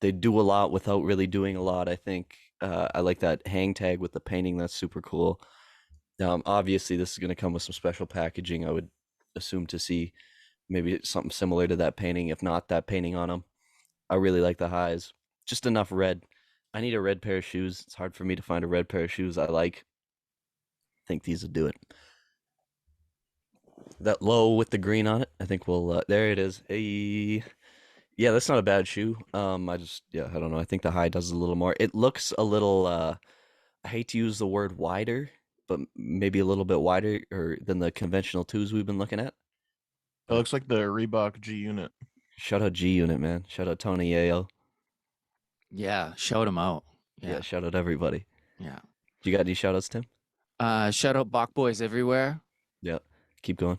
[SPEAKER 2] They do a lot without really doing a lot, I think. I like that hang tag with the painting. That's super cool. Obviously, this is going to come with some special packaging. I would assume to see maybe something similar to that painting, if not that painting on them. I really like the highs. Just enough red. I need a red pair of shoes. It's hard for me to find a red pair of shoes I like. I think these would do it. That low with the green on it, I think we'll, there it is. Hey, yeah, that's not a bad shoe. I don't know. I think the high does a little more. It looks a little, I hate to use the word wider, but maybe a little bit wider than the conventional twos we've been looking at.
[SPEAKER 3] It looks like the Reebok G Unit.
[SPEAKER 2] Shout out G Unit, man. Shout out Tony Yayo.
[SPEAKER 1] Yeah, shout him out.
[SPEAKER 2] Yeah, shout out everybody.
[SPEAKER 1] Yeah.
[SPEAKER 2] You got any shout outs, Tim?
[SPEAKER 1] Shout out Bach Boys everywhere.
[SPEAKER 2] Yeah. Keep going.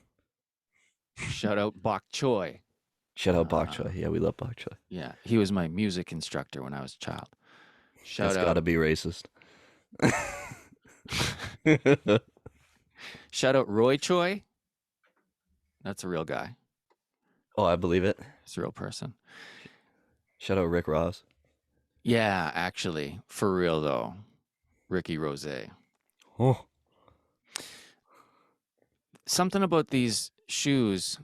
[SPEAKER 1] Shout out Bok Choy.
[SPEAKER 2] Shout out Bok Choy. Yeah, we love Bok Choy.
[SPEAKER 1] Yeah, he was my music instructor when I was a child. Shout
[SPEAKER 2] That's
[SPEAKER 1] out.
[SPEAKER 2] gotta be racist.
[SPEAKER 1] Shout out Roy Choi. That's a real guy.
[SPEAKER 2] Oh, I believe it.
[SPEAKER 1] He's a real person.
[SPEAKER 2] Shout out Rick Ross.
[SPEAKER 1] Yeah, actually, for real though, Ricky Rose.
[SPEAKER 2] Oh.
[SPEAKER 1] Something about these shoes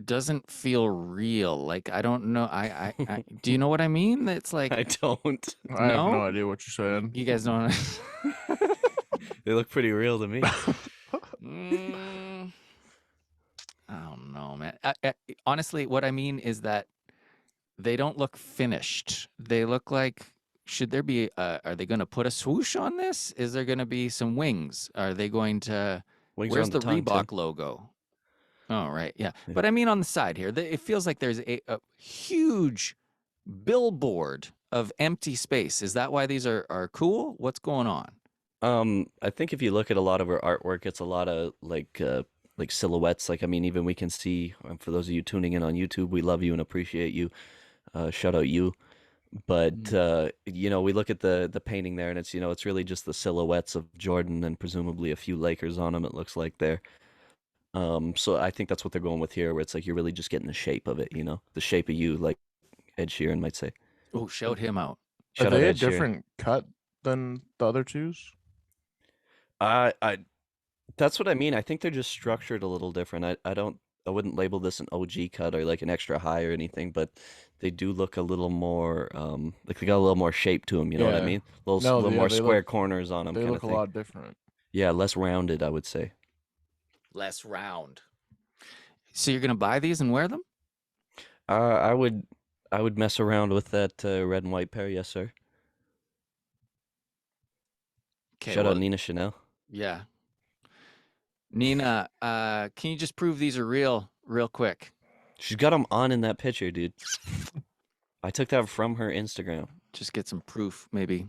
[SPEAKER 1] doesn't feel real. Like I don't know. I do you know what I mean? It's like
[SPEAKER 2] I don't.
[SPEAKER 3] I have
[SPEAKER 1] No?
[SPEAKER 3] no idea what you're saying.
[SPEAKER 1] you guys don't.
[SPEAKER 2] They look pretty real to me.
[SPEAKER 1] I don't know, man. honestly, what I mean is that they don't look finished. They look like, should there be, are they going to put a swoosh on this? Is there going to be some wings? Are they going to,
[SPEAKER 2] Wings are
[SPEAKER 1] where's
[SPEAKER 2] on the
[SPEAKER 1] the
[SPEAKER 2] tongue, Tim.
[SPEAKER 1] Reebok logo? Oh, right. Yeah.
[SPEAKER 2] Yeah.
[SPEAKER 1] But I mean, on the side here, it feels like there's a huge billboard of empty space. Is that why these are cool? What's going on?
[SPEAKER 2] I think if you look at a lot of her artwork, it's a lot of like silhouettes. Like I mean, even we can see for those of you tuning in on YouTube, we love you and appreciate you. Shout out you. But you know, we look at the painting there, and it's it's really just the silhouettes of Jordan and presumably a few Lakers on them. It looks like there. So I think that's what they're going with here, where it's like you're really just getting the shape of it. The shape of you, like Ed Sheeran might say.
[SPEAKER 1] Oh, shout him out.
[SPEAKER 3] Are
[SPEAKER 2] Shout out
[SPEAKER 3] they a
[SPEAKER 2] Ed Sheeran.
[SPEAKER 3] different cut than the other twos?
[SPEAKER 2] I That's what I mean. I think they're just structured a little different. I wouldn't label this an OG cut or like an extra high or anything, but they do look a little more like they got a little more shape to them. You know what I
[SPEAKER 3] Yeah.
[SPEAKER 2] mean?
[SPEAKER 3] No,
[SPEAKER 2] Little
[SPEAKER 3] yeah,
[SPEAKER 2] more
[SPEAKER 3] they
[SPEAKER 2] square
[SPEAKER 3] look-
[SPEAKER 2] corners on them.
[SPEAKER 3] They
[SPEAKER 2] kind
[SPEAKER 3] look
[SPEAKER 2] of
[SPEAKER 3] a
[SPEAKER 2] thing.
[SPEAKER 3] lot different.
[SPEAKER 2] Yeah, less rounded, I would say.
[SPEAKER 1] Less round. So you're going to buy these and wear them?
[SPEAKER 2] I would mess around with that red and white pair, yes sir.
[SPEAKER 1] Okay.
[SPEAKER 2] Shout out Nina Chanel.
[SPEAKER 1] Yeah. Nina, can you just prove these are real quick?
[SPEAKER 2] She's got them on in that picture, dude. I took that from her Instagram.
[SPEAKER 1] Just get some proof, maybe.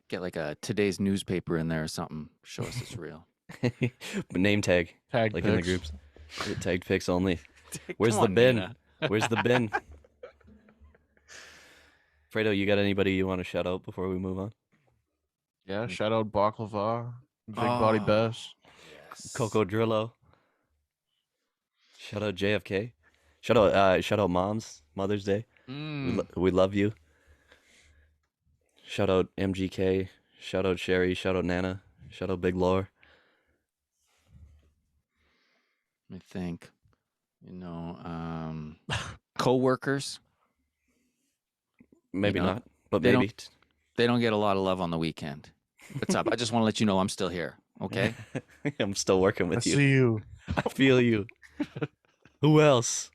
[SPEAKER 1] Get like a today's newspaper in there or something. Show us it's real.
[SPEAKER 2] But name tag,
[SPEAKER 3] Tag
[SPEAKER 2] like in the
[SPEAKER 3] pics.
[SPEAKER 2] groups. Tagged pics only. Where's
[SPEAKER 1] Come
[SPEAKER 2] the
[SPEAKER 1] on,
[SPEAKER 2] bin?
[SPEAKER 1] Nina.
[SPEAKER 2] Where's the bin? Fredo, you got anybody you want to shout out before we move on?
[SPEAKER 3] Yeah, shout out Baklava, Big Body
[SPEAKER 1] Oh.
[SPEAKER 3] Bess.
[SPEAKER 1] Yes.
[SPEAKER 2] Coco Drillo. Shout out JFK. Shout out moms. Mother's Day.
[SPEAKER 1] Mm.
[SPEAKER 2] We love you. Shout out MGK. Shout out Sherry. Shout out Nana. Shout out Big Lore.
[SPEAKER 1] I think, co-workers,
[SPEAKER 2] Maybe
[SPEAKER 1] know,
[SPEAKER 2] not, but
[SPEAKER 1] they
[SPEAKER 2] maybe.
[SPEAKER 1] they don't get a lot of love on the weekend. What's up? I just want to let you know I'm still here. Okay.
[SPEAKER 2] I'm still working
[SPEAKER 3] I
[SPEAKER 2] with you.
[SPEAKER 3] see you.
[SPEAKER 2] I feel you. Who else?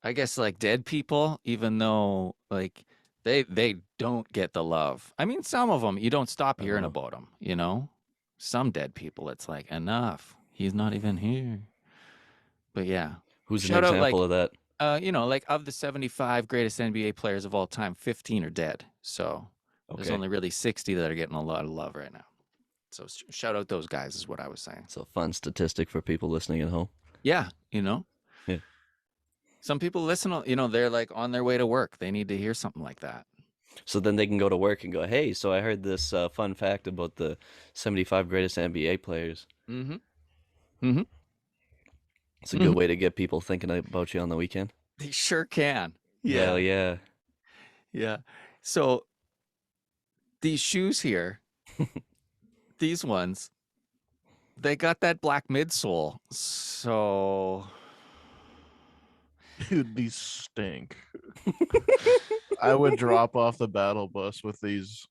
[SPEAKER 1] I guess like dead people, even though like they don't get the love. I mean, some of them you don't stop hearing
[SPEAKER 2] Uh-huh.
[SPEAKER 1] about them. Some dead people, it's like enough. He's not even here. But yeah,
[SPEAKER 2] Who's an
[SPEAKER 1] Shout out,
[SPEAKER 2] example of that?
[SPEAKER 1] like of the 75 greatest NBA players of all time, 15 are dead. So there's
[SPEAKER 2] Okay.
[SPEAKER 1] only really 60 that are getting a lot of love right now. So shout out those guys is what I was saying.
[SPEAKER 2] It's a fun statistic for people listening at home.
[SPEAKER 1] Yeah,
[SPEAKER 2] Yeah.
[SPEAKER 1] Some people listen, they're like on their way to work. They need to hear something like that.
[SPEAKER 2] So then they can go to work and go, hey, so I heard this fun fact about the 75 greatest NBA players.
[SPEAKER 1] Mm-hmm.
[SPEAKER 2] It's a good way to get people thinking about you on the weekend.
[SPEAKER 1] They sure can.
[SPEAKER 2] Hell yeah.
[SPEAKER 1] Yeah. So these shoes here, these ones, they got that black midsole. So
[SPEAKER 3] Dude, these stink. I would drop off the battle bus with these.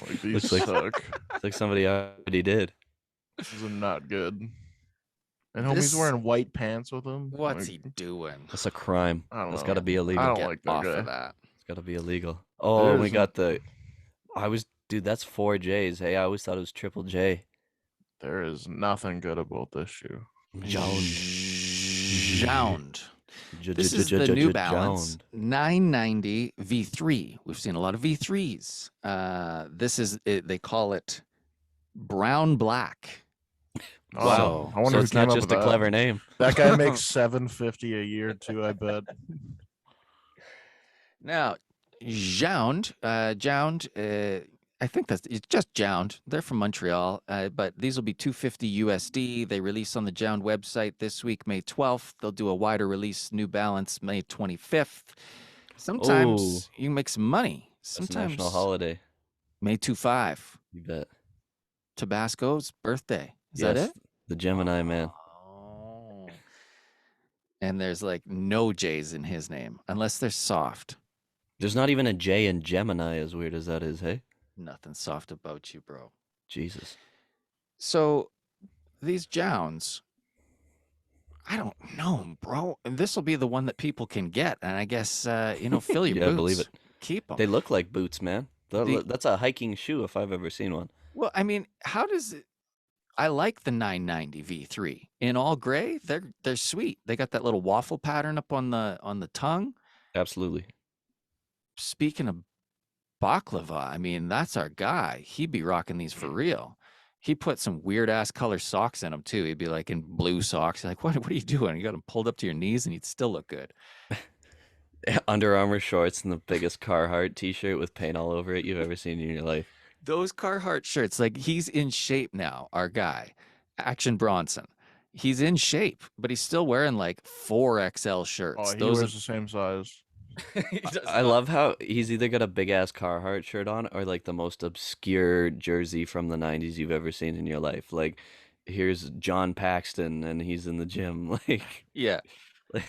[SPEAKER 3] Like, these
[SPEAKER 2] Looks like-
[SPEAKER 3] suck.
[SPEAKER 2] It's like somebody already did.
[SPEAKER 3] These are not good. And
[SPEAKER 1] This-
[SPEAKER 3] homie's wearing white pants with him.
[SPEAKER 1] what's
[SPEAKER 3] Like,
[SPEAKER 1] he doing?
[SPEAKER 2] That's a crime.
[SPEAKER 3] I don't
[SPEAKER 2] That's
[SPEAKER 3] know.
[SPEAKER 2] got to be illegal.
[SPEAKER 3] I don't
[SPEAKER 1] Get
[SPEAKER 3] like that
[SPEAKER 1] off
[SPEAKER 3] guy.
[SPEAKER 1] of that.
[SPEAKER 2] It's got to be illegal. Oh, and we
[SPEAKER 3] is.
[SPEAKER 2] got dude, that's 4 J's. Hey, I always thought it was triple J.
[SPEAKER 3] There is nothing good about this shoe.
[SPEAKER 1] Jound. This is the New Balance 990 V3. We've seen a lot of V3s. This is it, they call it brown black.
[SPEAKER 3] Wow. I wonder
[SPEAKER 2] So
[SPEAKER 3] who
[SPEAKER 2] it's
[SPEAKER 3] came
[SPEAKER 2] not
[SPEAKER 3] up
[SPEAKER 2] just
[SPEAKER 3] with
[SPEAKER 2] a
[SPEAKER 3] that.
[SPEAKER 2] clever name.
[SPEAKER 3] That guy makes $750 a year too, I bet.
[SPEAKER 1] Now, Jound, I think it's just Jound. They're from Montreal, but these will be $250 USD. They release on the Jound website this week, May 12th. They'll do a wider release, New Balance, May 25th. Sometimes you can make some money.
[SPEAKER 2] It's a
[SPEAKER 1] Sometimes
[SPEAKER 2] national holiday.
[SPEAKER 1] May 25,
[SPEAKER 2] You bet.
[SPEAKER 1] Tabasco's birthday. Is that
[SPEAKER 2] Yes,
[SPEAKER 1] it?
[SPEAKER 2] the Gemini man.
[SPEAKER 1] Oh. And there's like no J's in his name, unless they're soft.
[SPEAKER 2] There's not even a J in Gemini, as weird as that is, hey?
[SPEAKER 1] Nothing soft about you, bro.
[SPEAKER 2] Jesus.
[SPEAKER 1] So these Jounds, I don't know, bro. And this will be the one that people can get, and I guess fill your
[SPEAKER 2] Yeah, I believe
[SPEAKER 1] boots,
[SPEAKER 2] it.
[SPEAKER 1] keep them.
[SPEAKER 2] They look like boots, man.
[SPEAKER 1] The
[SPEAKER 2] That's a hiking shoe if I've ever seen one.
[SPEAKER 1] Well, I mean, how does it? I like the 990 V3 in all gray. They're sweet. They got that little waffle pattern up on the tongue.
[SPEAKER 2] Absolutely.
[SPEAKER 1] Speaking of baklava, I mean, that's our guy. He'd be rocking these for real. He put some weird ass color socks in them too. He'd be like in blue socks. You're like, what are you doing? You got them pulled up to your knees, and he'd still look good.
[SPEAKER 2] Under Armour shorts and the biggest Carhartt t-shirt with paint all over it you've ever seen in your life.
[SPEAKER 1] Those Carhartt shirts, like he's in shape now. Our guy, Action Bronson. He's in shape, but he's still wearing like 4XL
[SPEAKER 3] Oh,
[SPEAKER 1] shirts.
[SPEAKER 3] he
[SPEAKER 1] Those are
[SPEAKER 3] wears the same size.
[SPEAKER 1] he does
[SPEAKER 2] I
[SPEAKER 1] not.
[SPEAKER 2] love how he's either got a big ass Carhartt shirt on or like the most obscure jersey from the 90s you've ever seen in your life. Like here's John Paxton and he's in the gym
[SPEAKER 1] Yeah.
[SPEAKER 2] like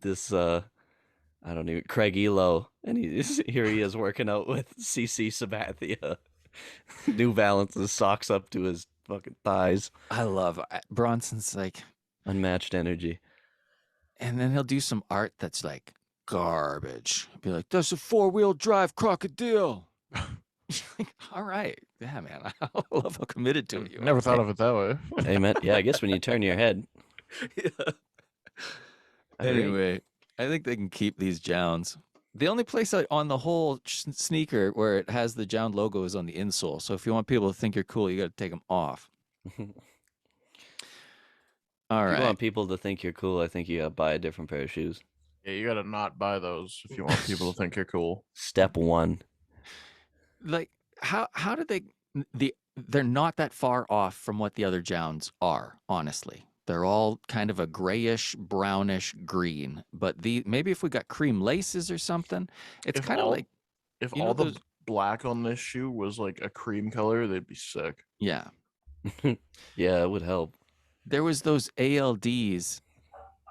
[SPEAKER 2] this I don't even Craig Elo and here he is working out with CC Sabathia. New Balances socks up to his fucking thighs.
[SPEAKER 1] I love Bronson's like,
[SPEAKER 2] Unmatched energy.
[SPEAKER 1] and then he'll do some art that's like garbage. Be like, that's a 4-wheel drive crocodile. Like, all right. Yeah, man. I love how committed to it you
[SPEAKER 3] Never
[SPEAKER 1] are.
[SPEAKER 3] thought of it that way.
[SPEAKER 2] Hey man, yeah, I guess when you turn your head.
[SPEAKER 1] Yeah.
[SPEAKER 2] All right.
[SPEAKER 1] Anyway, I think they can keep these Jowns. The only place on the whole sneaker where it has the Jound logo is on the insole. So if you want people to think you're cool, you got to take them off. All
[SPEAKER 2] If you
[SPEAKER 1] right.
[SPEAKER 2] want people to think you're cool, I think you gotta buy a different pair of shoes.
[SPEAKER 3] Yeah, you gotta not buy those if you want people to think you're cool.
[SPEAKER 2] Step one.
[SPEAKER 1] Like how did they're not that far off from what the other Jounds are, honestly. They're all kind of a grayish, brownish green. But maybe if we got cream laces or something, it's
[SPEAKER 3] If
[SPEAKER 1] kind of
[SPEAKER 3] all
[SPEAKER 1] like
[SPEAKER 3] if
[SPEAKER 1] you know
[SPEAKER 3] all the
[SPEAKER 1] those.
[SPEAKER 3] black on this shoe was like a cream color, they'd be sick.
[SPEAKER 1] Yeah.
[SPEAKER 2] Yeah, it would help.
[SPEAKER 1] There was those ALDs,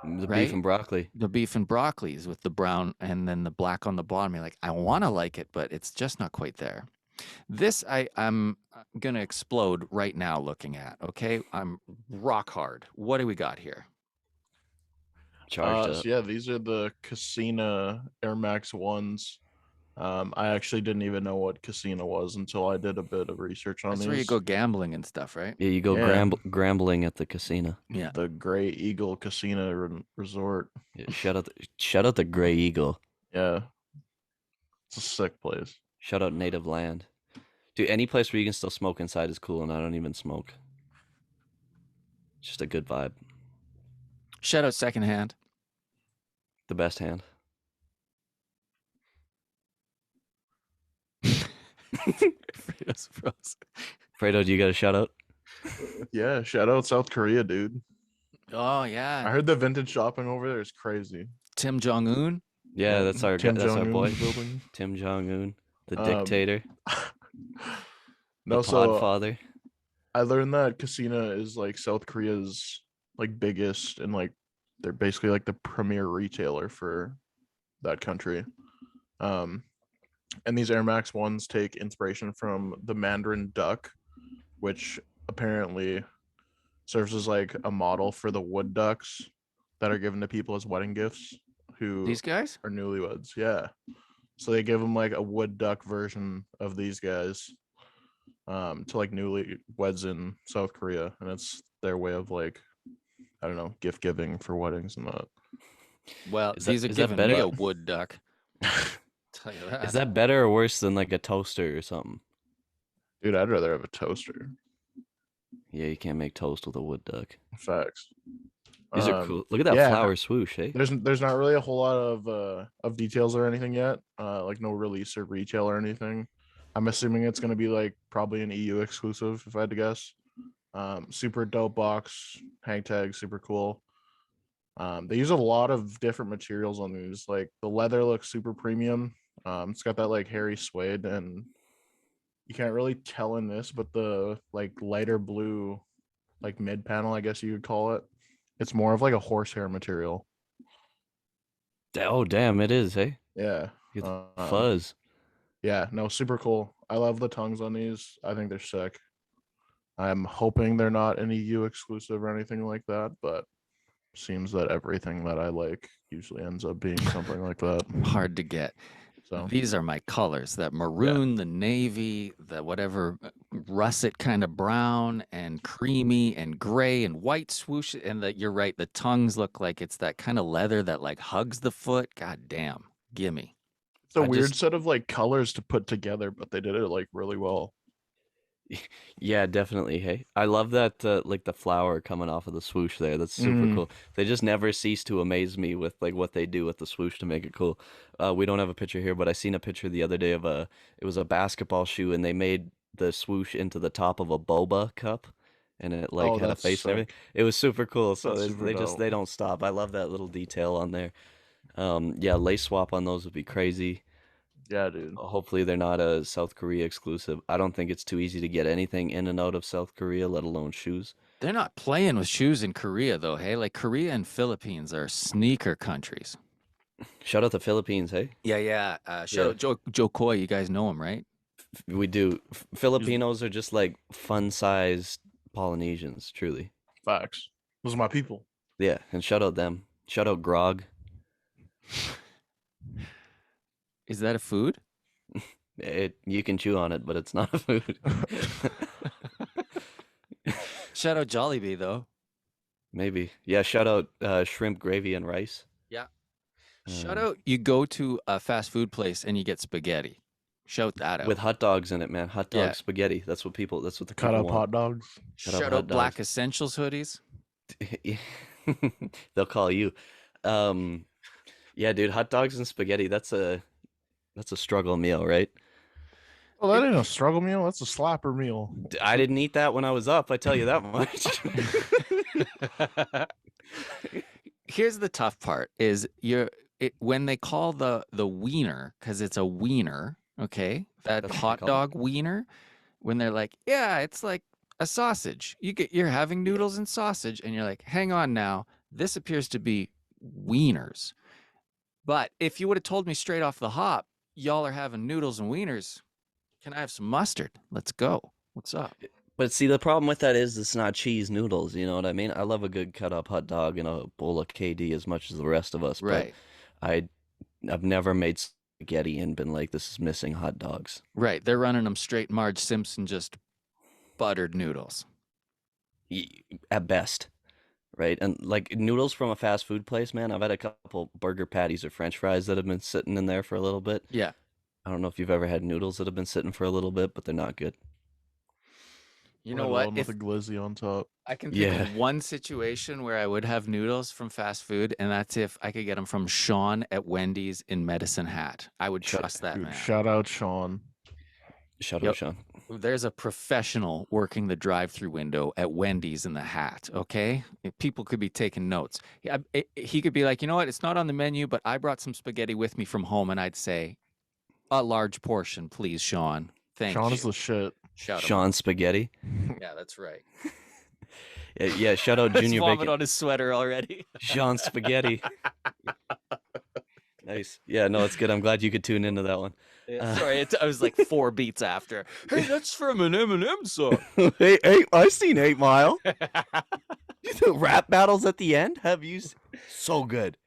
[SPEAKER 2] The beef
[SPEAKER 1] right?
[SPEAKER 2] and broccoli.
[SPEAKER 1] The beef and broccolis with the brown and then the black on the bottom. You're like, I want to like it, but it's just not quite there. This I'm gonna explode right now looking at. Okay, I'm rock hard. What do we got here?
[SPEAKER 2] Charged up.
[SPEAKER 3] So yeah, these are the Casina Air Max ones. I actually didn't even know what Casina was until I did a bit of research on
[SPEAKER 1] That's
[SPEAKER 3] these.
[SPEAKER 1] where you go gambling and stuff, right?
[SPEAKER 2] Yeah, you go
[SPEAKER 3] Yeah.
[SPEAKER 2] grambling at the casino.
[SPEAKER 1] Yeah.
[SPEAKER 3] The Gray Eagle Casina Resort.
[SPEAKER 2] Yeah, shout out the Gray Eagle.
[SPEAKER 3] Yeah, it's a sick place.
[SPEAKER 2] Shout out native land. Dude, any place where you can still smoke inside is cool, and I don't even smoke. Just a good vibe.
[SPEAKER 1] Shout out secondhand.
[SPEAKER 2] The best hand.
[SPEAKER 1] Fredo's frozen.
[SPEAKER 2] Fredo, do you got a shout out?
[SPEAKER 3] Yeah, shout out South Korea, dude.
[SPEAKER 1] Oh
[SPEAKER 3] I
[SPEAKER 1] yeah,
[SPEAKER 3] heard the vintage shopping over there is crazy.
[SPEAKER 1] Tim Jong Un.
[SPEAKER 2] Yeah, that's our
[SPEAKER 3] Kim
[SPEAKER 2] that's our
[SPEAKER 3] Jong-un
[SPEAKER 2] boy,
[SPEAKER 3] building.
[SPEAKER 2] Tim Jong Un, the
[SPEAKER 3] Um,
[SPEAKER 2] dictator,
[SPEAKER 3] No,
[SPEAKER 2] the
[SPEAKER 3] so
[SPEAKER 2] Podfather.
[SPEAKER 3] I learned that Casina is like South Korea's like biggest and like they're basically like the premier retailer for that country. Um, and these Air Max ones take inspiration from the Mandarin duck, which apparently serves as like a model for the wood ducks that are given to people as wedding gifts who
[SPEAKER 1] These guys.
[SPEAKER 3] are newlyweds. Yeah. So they give them like a wood duck version of these guys to like newlyweds in South Korea. And it's their way of like, I don't know, gift giving for weddings and that.
[SPEAKER 1] Well,
[SPEAKER 2] Is that-
[SPEAKER 1] these are
[SPEAKER 2] is that
[SPEAKER 1] giving me
[SPEAKER 2] better?
[SPEAKER 1] a wood duck. Tell you that.
[SPEAKER 2] Is that better or worse than like a toaster or something?
[SPEAKER 3] Dude, I'd rather have a toaster.
[SPEAKER 2] Yeah, you can't make toast with a wood duck.
[SPEAKER 3] Facts.
[SPEAKER 2] These are cool. Look at that
[SPEAKER 3] yeah.
[SPEAKER 2] flower swoosh, eh?
[SPEAKER 3] There's not really a whole lot of details or anything yet. Like no release or retail or anything. I'm assuming it's gonna be like probably an EU exclusive, if I had to guess. Super dope box, hang tag, super cool. They use a lot of different materials on these. Like the leather looks super premium. It's got that like hairy suede, and you can't really tell in this, but the like lighter blue, like mid panel, I guess you could call it. It's more of like a horsehair material.
[SPEAKER 2] Oh damn, it is, hey?
[SPEAKER 3] Yeah.
[SPEAKER 2] Get the
[SPEAKER 3] Um,
[SPEAKER 2] fuzz.
[SPEAKER 3] Yeah, no, super cool. I love the tongues on these. I think they're sick. I'm hoping they're not an EU exclusive or anything like that, but seems that everything that I like usually ends up being something like that.
[SPEAKER 1] Hard to get.
[SPEAKER 3] So
[SPEAKER 1] These are my colors: that maroon, the navy, the whatever russet kind of brown, and creamy and gray and white swoosh. And you're right, the tongues look like it's that kind of leather that like hugs the foot. God damn, gimme.
[SPEAKER 3] it's a
[SPEAKER 1] I
[SPEAKER 3] weird
[SPEAKER 1] just
[SPEAKER 3] set of like colors to put together, but they did it like really well.
[SPEAKER 2] Yeah, definitely. Hey, I love that like the flower coming off of the swoosh there. That's super
[SPEAKER 3] Mm.
[SPEAKER 2] cool. They just never cease to amaze me with like what they do with the swoosh to make it cool. We don't have a picture here, but I seen a picture the other day of it was a basketball shoe, and they made the swoosh into the top of a boba cup, and it like
[SPEAKER 3] Oh,
[SPEAKER 2] had a
[SPEAKER 3] that's
[SPEAKER 2] face and everything.
[SPEAKER 3] sick.
[SPEAKER 2] It was super cool. So
[SPEAKER 3] That's super dope.
[SPEAKER 2] they don't stop. I love that little detail on there. Yeah, lace swap on those would be crazy.
[SPEAKER 3] Yeah, dude.
[SPEAKER 2] Hopefully they're not a South Korea exclusive. I don't think it's too easy to get anything in and out of South Korea, let alone shoes.
[SPEAKER 1] they're not playing with shoes in Korea though. Hey, like Korea and Philippines are sneaker countries.
[SPEAKER 2] Shout out the Philippines, hey?
[SPEAKER 1] Yeah, yeah. Shout
[SPEAKER 2] Yeah,
[SPEAKER 1] out Joe Coy. You guys know him, right?
[SPEAKER 2] we do.
[SPEAKER 3] He's
[SPEAKER 2] Filipinos are just like fun-sized Polynesians, truly.
[SPEAKER 3] facts. Those are my people.
[SPEAKER 2] Yeah, and shout out them. Shout out Grog.
[SPEAKER 1] Is that a food?
[SPEAKER 2] You can chew on it, but it's not a food.
[SPEAKER 1] Shout out Jollibee though.
[SPEAKER 2] Maybe. Yeah, shout out shrimp gravy and rice.
[SPEAKER 1] Yeah. Shout
[SPEAKER 2] Um,
[SPEAKER 1] out, you go to a fast food place and you get spaghetti. Shout that out.
[SPEAKER 2] with hot dogs in it, man. Hot
[SPEAKER 1] Yeah.
[SPEAKER 2] dog spaghetti. That's what the
[SPEAKER 3] Cut
[SPEAKER 2] people
[SPEAKER 3] up
[SPEAKER 2] want.
[SPEAKER 3] hot dogs.
[SPEAKER 2] Cut up
[SPEAKER 1] Shout
[SPEAKER 2] hot
[SPEAKER 1] out Black
[SPEAKER 2] dogs.
[SPEAKER 1] Essentials hoodies.
[SPEAKER 2] They'll call you. Yeah, dude, hot dogs and spaghetti. That's a struggle meal, right?
[SPEAKER 3] Well, that ain't a struggle meal. That's a slapper meal.
[SPEAKER 2] I didn't eat that when I was up. I tell you that much.
[SPEAKER 1] Here's the tough part is when they call the wiener, because it's a wiener, okay? That
[SPEAKER 2] That's what they
[SPEAKER 1] hot
[SPEAKER 2] call it.
[SPEAKER 1] dog wiener, when they're like, yeah, it's like a sausage. You're having noodles and sausage, and you're like, hang on now, this appears to be wieners. But if you would have told me straight off the hop, y'all are having noodles and wieners, can I have some mustard? Let's go. What's up?
[SPEAKER 2] But see, the problem with that is it's not cheese noodles. You know what I mean? I love a good cut up hot dog and a bowl of KD as much as the rest of us.
[SPEAKER 1] Right.
[SPEAKER 2] But I've never made spaghetti and been like, this is missing hot dogs.
[SPEAKER 1] Right. They're running them straight Marge Simpson, just buttered noodles.
[SPEAKER 2] At best. Right? And like noodles from a fast food place, man, I've had a couple burger patties or French fries that have been sitting in there for a little bit.
[SPEAKER 1] Yeah.
[SPEAKER 2] I don't know if you've ever had noodles that have been sitting for a little bit, but they're not good.
[SPEAKER 1] You know
[SPEAKER 3] Let
[SPEAKER 1] what?
[SPEAKER 3] alone with a glizzy on top.
[SPEAKER 1] I can think
[SPEAKER 2] Yeah.
[SPEAKER 1] of one situation where I would have noodles from fast food, and that's if I could get them from Sean at Wendy's in Medicine Hat. I would trust that
[SPEAKER 3] Dude,
[SPEAKER 1] man.
[SPEAKER 3] shout out Sean.
[SPEAKER 2] Shout
[SPEAKER 1] Yep.
[SPEAKER 2] out, Sean.
[SPEAKER 1] There's a professional working the drive-through window at Wendy's in the Hat. Okay, people could be taking notes. He could be like, you know what? It's not on the menu, but I brought some spaghetti with me from home, and I'd say, a large portion, please, Sean. Thank
[SPEAKER 3] Sean
[SPEAKER 1] you.
[SPEAKER 3] is the shit.
[SPEAKER 1] Shout him.
[SPEAKER 2] Sean Spaghetti.
[SPEAKER 1] Yeah, that's right.
[SPEAKER 2] Yeah, shout out
[SPEAKER 1] There's
[SPEAKER 2] Junior
[SPEAKER 1] vomit
[SPEAKER 2] Bacon.
[SPEAKER 1] on his sweater already.
[SPEAKER 2] Sean Spaghetti. Nice. Yeah, no, it's good. I'm glad you could tune into that one.
[SPEAKER 1] Sorry, I was like 4 beats after. Hey, that's from an Eminem song.
[SPEAKER 2] Hey, I seen 8 Mile. The rap battles at the end. So good,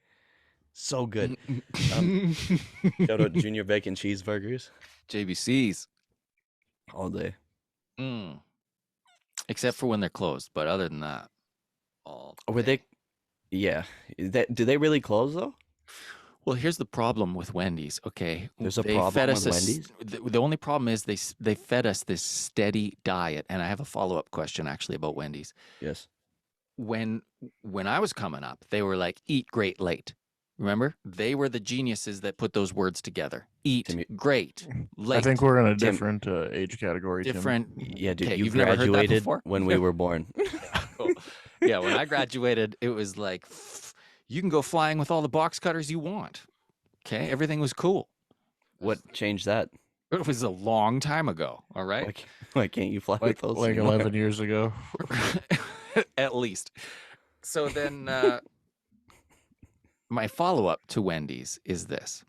[SPEAKER 2] so good. Shout out Junior Bacon cheeseburgers
[SPEAKER 1] JBC's.
[SPEAKER 2] all day.
[SPEAKER 1] Except for when they're closed, but other than that, all
[SPEAKER 2] Were
[SPEAKER 1] day.
[SPEAKER 2] they? Yeah. Do they really close though?
[SPEAKER 1] Well, here's the problem with Wendy's. Okay,
[SPEAKER 2] There's a
[SPEAKER 1] they
[SPEAKER 2] problem
[SPEAKER 1] fed
[SPEAKER 2] with
[SPEAKER 1] us
[SPEAKER 2] Wendy's?
[SPEAKER 1] The only problem is they fed us this steady diet, and I have a follow-up question actually about Wendy's.
[SPEAKER 2] Yes.
[SPEAKER 1] When I was coming up, they were like, eat great late. Remember? They were the geniuses that put those words together. Eat
[SPEAKER 2] Tim,
[SPEAKER 1] great late.
[SPEAKER 3] I think we're in a
[SPEAKER 2] Tim.
[SPEAKER 3] different age category. Tim.
[SPEAKER 1] different.
[SPEAKER 2] Yeah, dude.
[SPEAKER 1] Okay,
[SPEAKER 2] You
[SPEAKER 1] you've never heard that
[SPEAKER 2] graduated
[SPEAKER 1] before?
[SPEAKER 2] when we were born.
[SPEAKER 1] Cool. Yeah, when I graduated, it was like, you can go flying with all the box cutters you want. Okay, everything was cool.
[SPEAKER 2] What changed that?
[SPEAKER 1] It was a long time ago. All right,
[SPEAKER 2] Why can't you fly with those?
[SPEAKER 3] Like
[SPEAKER 2] anymore?
[SPEAKER 3] 11 years ago.
[SPEAKER 1] at least. So then, my follow-up to Wendy's is this: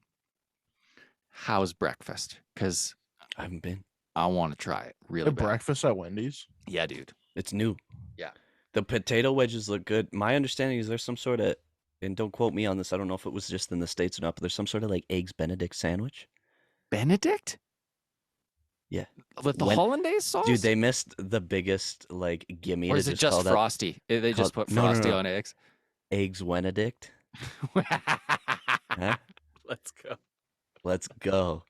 [SPEAKER 1] how's breakfast? Because
[SPEAKER 2] I haven't been.
[SPEAKER 1] I want to try it really
[SPEAKER 3] The
[SPEAKER 1] bad.
[SPEAKER 3] breakfast at Wendy's.
[SPEAKER 1] Yeah, dude.
[SPEAKER 2] It's new.
[SPEAKER 1] Yeah.
[SPEAKER 2] The potato wedges look good. My understanding is there's some sort of, and don't quote me on this, I don't know if it was just in the States or not, but there's some sort of like eggs Benedict sandwich.
[SPEAKER 1] Benedict
[SPEAKER 2] Yeah.
[SPEAKER 1] with the
[SPEAKER 2] When,
[SPEAKER 1] hollandaise sauce,
[SPEAKER 2] dude, they missed the biggest like gimme
[SPEAKER 1] or
[SPEAKER 2] to
[SPEAKER 1] is it
[SPEAKER 2] just call
[SPEAKER 1] just
[SPEAKER 2] that
[SPEAKER 1] frosty? They just put
[SPEAKER 2] no, no,
[SPEAKER 1] frosty
[SPEAKER 2] no,
[SPEAKER 1] on eggs.
[SPEAKER 2] eggs Benedict. Huh?
[SPEAKER 1] Let's go.
[SPEAKER 2] Let's go.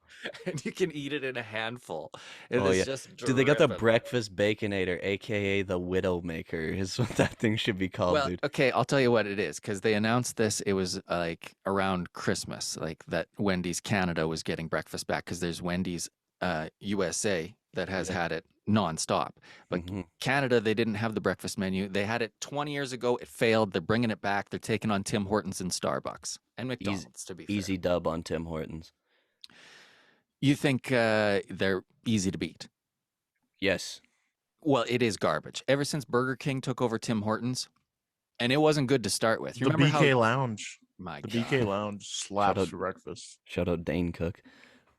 [SPEAKER 1] And you can eat it in a handful. And
[SPEAKER 2] Oh
[SPEAKER 1] it's
[SPEAKER 2] yeah.
[SPEAKER 1] just
[SPEAKER 2] Dude, they got the
[SPEAKER 1] dripping.
[SPEAKER 2] breakfast baconator, aka the Widowmaker, is what that thing should be called,
[SPEAKER 1] Well,
[SPEAKER 2] dude.
[SPEAKER 1] okay, I'll tell you what it is because they announced this. It was like around Christmas, like that Wendy's Canada was getting breakfast back because there's Wendy's USA that has
[SPEAKER 2] Yeah.
[SPEAKER 1] had it nonstop. But
[SPEAKER 2] Mhm.
[SPEAKER 1] Canada, they didn't have the breakfast menu. They had it 20 years ago. It failed. They're bringing it back. They're taking on Tim Hortons and Starbucks and McDonald's, to be fair.
[SPEAKER 2] Easy dub on Tim Hortons.
[SPEAKER 1] You think they're easy to beat?
[SPEAKER 2] Yes.
[SPEAKER 1] Well, it is garbage. Ever since Burger King took over Tim Hortons, and it wasn't good to start with. You
[SPEAKER 3] The
[SPEAKER 1] remember
[SPEAKER 3] BK
[SPEAKER 1] how?
[SPEAKER 3] Lounge.
[SPEAKER 1] My
[SPEAKER 3] The
[SPEAKER 1] God.
[SPEAKER 3] BK Lounge slaps
[SPEAKER 2] out-
[SPEAKER 3] for breakfast.
[SPEAKER 2] Shout out Dane Cook.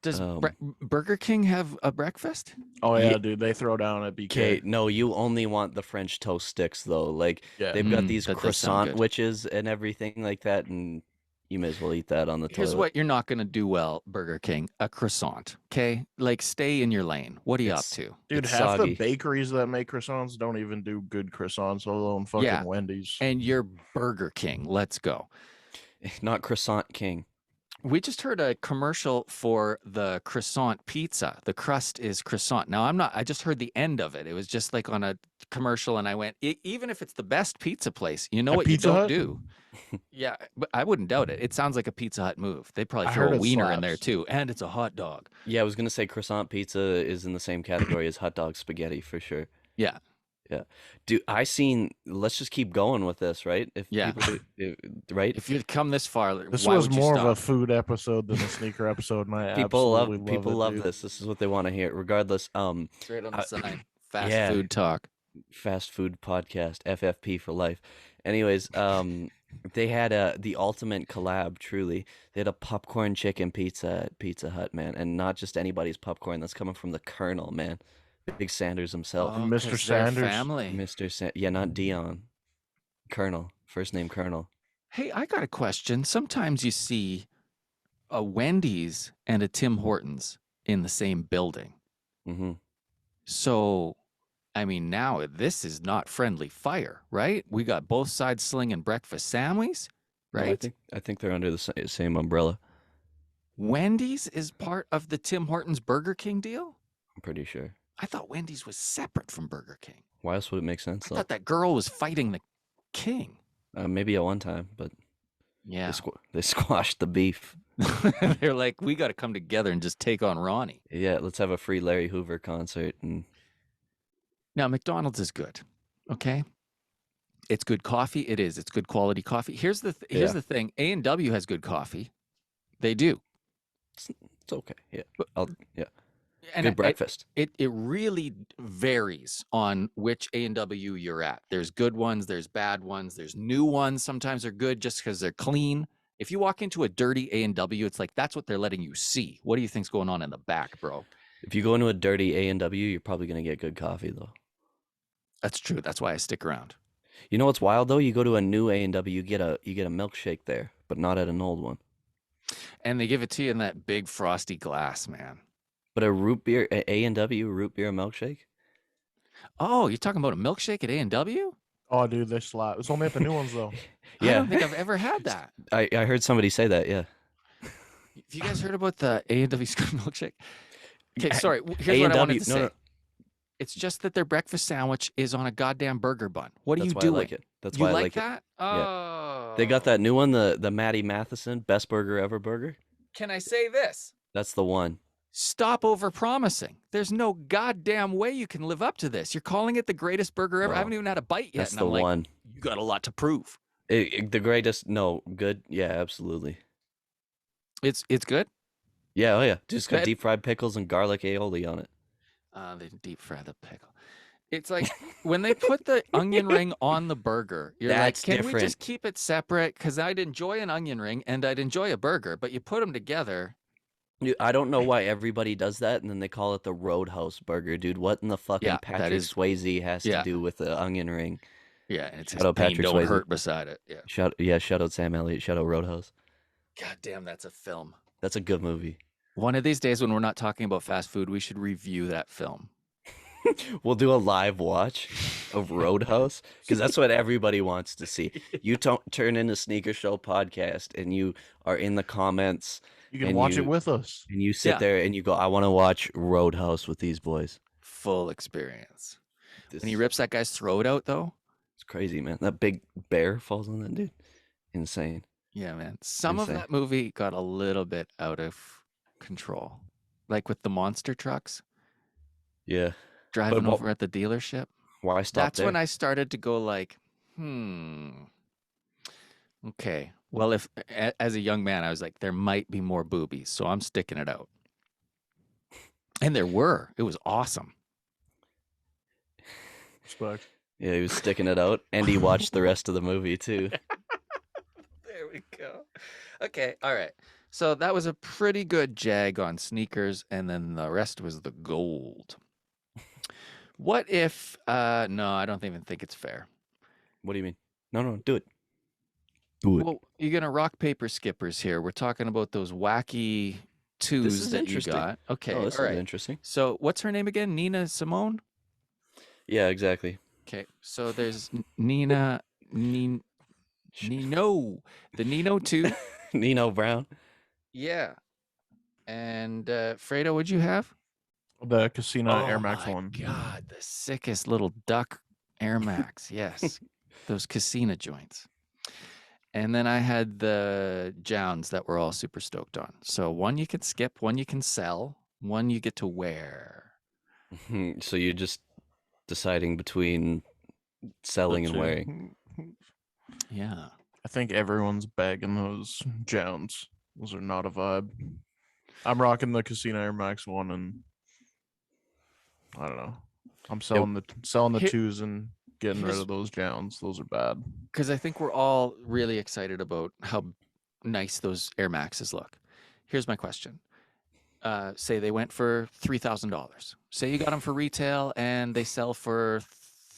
[SPEAKER 1] Does
[SPEAKER 2] Um,
[SPEAKER 1] Burger King have a breakfast?
[SPEAKER 3] Oh yeah,
[SPEAKER 2] Yeah.
[SPEAKER 3] dude, they throw down at
[SPEAKER 2] Okay,
[SPEAKER 3] BK.
[SPEAKER 2] no, you only want the French toast sticks though. Like
[SPEAKER 3] Yeah.
[SPEAKER 2] they've got these
[SPEAKER 1] That does sound
[SPEAKER 2] croissant
[SPEAKER 1] good.
[SPEAKER 2] witches and everything like that, and you may as well eat that on the
[SPEAKER 1] Here's
[SPEAKER 2] toilet.
[SPEAKER 1] what you're not going to do well, Burger King: a croissant. Okay, like stay in your lane. What are you
[SPEAKER 2] It's-
[SPEAKER 1] up to?
[SPEAKER 3] Dude,
[SPEAKER 2] It's
[SPEAKER 3] half
[SPEAKER 2] soggy.
[SPEAKER 3] the bakeries that make croissants don't even do good croissants, let alone fucking
[SPEAKER 1] Yeah.
[SPEAKER 3] Wendy's.
[SPEAKER 1] And you're Burger King. Let's go.
[SPEAKER 2] Not croissant king.
[SPEAKER 1] We just heard a commercial for the croissant pizza. The crust is croissant. Now, I just heard the end of it. It was just like on a commercial, and I went, even if it's the best pizza place, you know
[SPEAKER 3] At
[SPEAKER 1] what
[SPEAKER 3] Pizza
[SPEAKER 1] you don't
[SPEAKER 3] Hut?
[SPEAKER 1] do? Yeah, but I wouldn't doubt it. It sounds like a Pizza Hut move. They probably
[SPEAKER 3] I
[SPEAKER 1] throw
[SPEAKER 3] heard
[SPEAKER 1] a
[SPEAKER 3] it
[SPEAKER 1] wiener in there
[SPEAKER 3] slaps.
[SPEAKER 1] too, and it's a hot dog.
[SPEAKER 2] Yeah, I was gonna say croissant pizza is in the same category as hot dog spaghetti for sure.
[SPEAKER 1] Yeah.
[SPEAKER 2] Yeah, dude, let's just keep going with this, right? If
[SPEAKER 1] Yeah.
[SPEAKER 2] people, right?
[SPEAKER 1] If you'd come this far,
[SPEAKER 3] This
[SPEAKER 1] why
[SPEAKER 3] was
[SPEAKER 1] would you
[SPEAKER 3] more of a
[SPEAKER 1] stop?
[SPEAKER 3] food episode than a sneaker episode, and I
[SPEAKER 2] People
[SPEAKER 3] absolutely love it, dude.
[SPEAKER 2] this. This is what they want to hear, regardless.
[SPEAKER 1] Straight on the
[SPEAKER 2] I-
[SPEAKER 1] sign. Fast
[SPEAKER 2] yeah.
[SPEAKER 1] food talk.
[SPEAKER 2] Fast food podcast, FFP for life. Anyways, they had the ultimate collab. Truly, they had a popcorn chicken pizza at Pizza Hut, man, and not just anybody's popcorn. That's coming from the Colonel, man, Big Sanders himself,
[SPEAKER 1] Oh,
[SPEAKER 3] Mr.
[SPEAKER 1] 'cause they're
[SPEAKER 3] Sanders.
[SPEAKER 1] family.
[SPEAKER 2] Yeah, not Dion, Colonel, first name Colonel.
[SPEAKER 1] Hey, I got a question. Sometimes you see a Wendy's and a Tim Hortons in the same building.
[SPEAKER 2] Mm-hmm.
[SPEAKER 1] So, I mean, now this is not friendly fire, right? We got both sides slinging breakfast sandwiches, right?
[SPEAKER 2] I think they're under the same umbrella.
[SPEAKER 1] Wendy's is part of the Tim Hortons Burger King deal?
[SPEAKER 2] I'm pretty sure.
[SPEAKER 1] I thought Wendy's was separate from Burger King.
[SPEAKER 2] Why else would it make sense?
[SPEAKER 1] I
[SPEAKER 2] Though?
[SPEAKER 1] thought that girl was fighting the king.
[SPEAKER 2] Maybe at one time, but
[SPEAKER 1] Yeah.
[SPEAKER 2] they squashed the beef.
[SPEAKER 1] They're like, we got to come together and just take on Ronnie.
[SPEAKER 2] Yeah, let's have a free Larry Hoover concert and
[SPEAKER 1] Now, McDonald's is good. Okay. It's good coffee. It is. It's good quality coffee. Here's the
[SPEAKER 2] Yeah.
[SPEAKER 1] thing. A&W has good coffee. They do.
[SPEAKER 2] it's okay. Yeah,
[SPEAKER 1] But-
[SPEAKER 2] yeah.
[SPEAKER 1] And
[SPEAKER 2] Good breakfast.
[SPEAKER 1] It really varies on which A&W you're at. There's good ones, there's bad ones, there's new ones. Sometimes they're good just because they're clean. If you walk into a dirty A&W, it's like that's what they're letting you see. What do you think's going on in the back, bro?
[SPEAKER 2] If you go into a dirty A&W, you're probably gonna get good coffee though.
[SPEAKER 1] That's true. That's why I stick around.
[SPEAKER 2] You know what's wild though? You go to a new A&W, you get a milkshake there, but not at an old one.
[SPEAKER 1] And they give it to you in that big frosty glass, man.
[SPEAKER 2] But a A&W root beer milkshake?
[SPEAKER 1] Oh, you're talking about a milkshake at A&W?
[SPEAKER 3] Oh, dude, they slap. It's only at the new ones though.
[SPEAKER 1] I
[SPEAKER 2] Yeah,
[SPEAKER 1] don't think I've ever had that.
[SPEAKER 2] I heard somebody say that. Yeah,
[SPEAKER 1] Have you guys heard about the A&W scoop milkshake? Okay, sorry. Here's what I wanted to say.
[SPEAKER 2] no.
[SPEAKER 1] It's just that their breakfast sandwich is on a goddamn burger bun. What are
[SPEAKER 2] That's
[SPEAKER 1] you
[SPEAKER 2] why
[SPEAKER 1] doing?
[SPEAKER 2] I like it. That's
[SPEAKER 1] You
[SPEAKER 2] why I
[SPEAKER 1] like
[SPEAKER 2] like it.
[SPEAKER 1] that? Oh.
[SPEAKER 2] They got that new one, the Matty Matheson best burger ever burger.
[SPEAKER 1] Can I say this?
[SPEAKER 2] That's the one.
[SPEAKER 1] Stop over-promising. There's no goddamn way you can live up to this. You're calling it the greatest burger ever. I
[SPEAKER 2] Bro,
[SPEAKER 1] haven't even had a bite yet.
[SPEAKER 2] That's
[SPEAKER 1] And
[SPEAKER 2] the
[SPEAKER 1] I'm like,
[SPEAKER 2] one.
[SPEAKER 1] you got a lot to prove.
[SPEAKER 2] The greatest. No, good. Yeah, absolutely.
[SPEAKER 1] It's good.
[SPEAKER 2] Yeah, oh yeah. Just got
[SPEAKER 1] That-
[SPEAKER 2] deep fried pickles and garlic aioli on it.
[SPEAKER 1] They deep fry the pickle. It's like when they put the onion ring on the burger, you're
[SPEAKER 2] That's
[SPEAKER 1] like, can we
[SPEAKER 2] different.
[SPEAKER 1] just keep it separate? Because I'd enjoy an onion ring and I'd enjoy a burger, but you put them together.
[SPEAKER 2] Dude, I don't know why everybody does that, and then they call it the Roadhouse burger, dude. What in the fucking
[SPEAKER 1] Yeah, that
[SPEAKER 2] Patrick
[SPEAKER 1] is-
[SPEAKER 2] Swayze has
[SPEAKER 1] yeah.
[SPEAKER 2] to do with the onion ring?
[SPEAKER 1] Yeah, and it's
[SPEAKER 2] Shout
[SPEAKER 1] his
[SPEAKER 2] out
[SPEAKER 1] pain
[SPEAKER 2] Patrick
[SPEAKER 1] don't
[SPEAKER 2] Swayze.
[SPEAKER 1] hurt beside it. Yeah.
[SPEAKER 2] Shout out Sam Elliott. Shout out Roadhouse.
[SPEAKER 1] God damn, that's a film.
[SPEAKER 2] That's a good movie.
[SPEAKER 1] One of these days when we're not talking about fast food, we should review that film.
[SPEAKER 2] We'll do a live watch of Roadhouse because that's what everybody wants to see. You turn in a Sneaker Show podcast and you are in the comments
[SPEAKER 3] You can
[SPEAKER 2] and
[SPEAKER 3] watch it with us.
[SPEAKER 2] and you sit
[SPEAKER 1] Yeah.
[SPEAKER 2] there and you go, I want to watch Roadhouse with these boys.
[SPEAKER 1] Full experience.
[SPEAKER 2] This,
[SPEAKER 1] When he rips that guy's throat out, though,
[SPEAKER 2] it's crazy, man. That big bear falls on that dude. Insane.
[SPEAKER 1] yeah, man. Some of
[SPEAKER 2] Insane.
[SPEAKER 1] that movie got a little bit out of control. Like with the monster trucks
[SPEAKER 2] Yeah.
[SPEAKER 1] driving
[SPEAKER 2] what-
[SPEAKER 1] over at the dealership.
[SPEAKER 2] Why stop
[SPEAKER 1] That's
[SPEAKER 2] there?
[SPEAKER 1] when I started to go like, okay. Well, if as a young man, I was like, there might be more boobies, so I'm sticking it out. And there were. It was awesome.
[SPEAKER 3] Respect.
[SPEAKER 2] Yeah, he was sticking it out and he watched the rest of the movie too.
[SPEAKER 1] There we go. Okay, all right. So that was a pretty good jag on sneakers, and then the rest was the gold. What if no, I don't even think it's fair.
[SPEAKER 2] What do you mean? No, do it. Do it.
[SPEAKER 1] Well, you're gonna rock paper skippers here. We're talking about those wacky twos
[SPEAKER 2] is
[SPEAKER 1] that you
[SPEAKER 2] interesting.
[SPEAKER 1] got. Okay,
[SPEAKER 2] Oh, this
[SPEAKER 1] all
[SPEAKER 2] is
[SPEAKER 1] right.
[SPEAKER 2] interesting.
[SPEAKER 1] So what's her name again? Nina Simone?
[SPEAKER 2] Yeah, exactly.
[SPEAKER 1] Okay, so there's Nino, the Nino 2.
[SPEAKER 2] Nino Brown.
[SPEAKER 1] Yeah. And Fredo, what'd you have?
[SPEAKER 3] The Casino Air
[SPEAKER 1] Oh
[SPEAKER 3] Max
[SPEAKER 1] my
[SPEAKER 3] one.
[SPEAKER 1] God, the sickest little duck Air Max. Yes, those casino joints. And then I had the Jowns that we're all super stoked on. So one you can skip, one you can sell, one you get to wear.
[SPEAKER 2] So you're just deciding between selling and
[SPEAKER 3] Two.
[SPEAKER 2] wearing.
[SPEAKER 1] Yeah.
[SPEAKER 3] I think everyone's bagging those Jones. Those are not a vibe. I'm rocking the Casino Air Max one, and I don't know. I'm selling the
[SPEAKER 1] Here-
[SPEAKER 3] twos and getting rid
[SPEAKER 1] here's-
[SPEAKER 3] of those Jones. Those are bad.
[SPEAKER 1] Because I think we're all really excited about how nice those Air Maxes look. Here's my question. Say they went for $3,000. Say you got them for retail and they sell for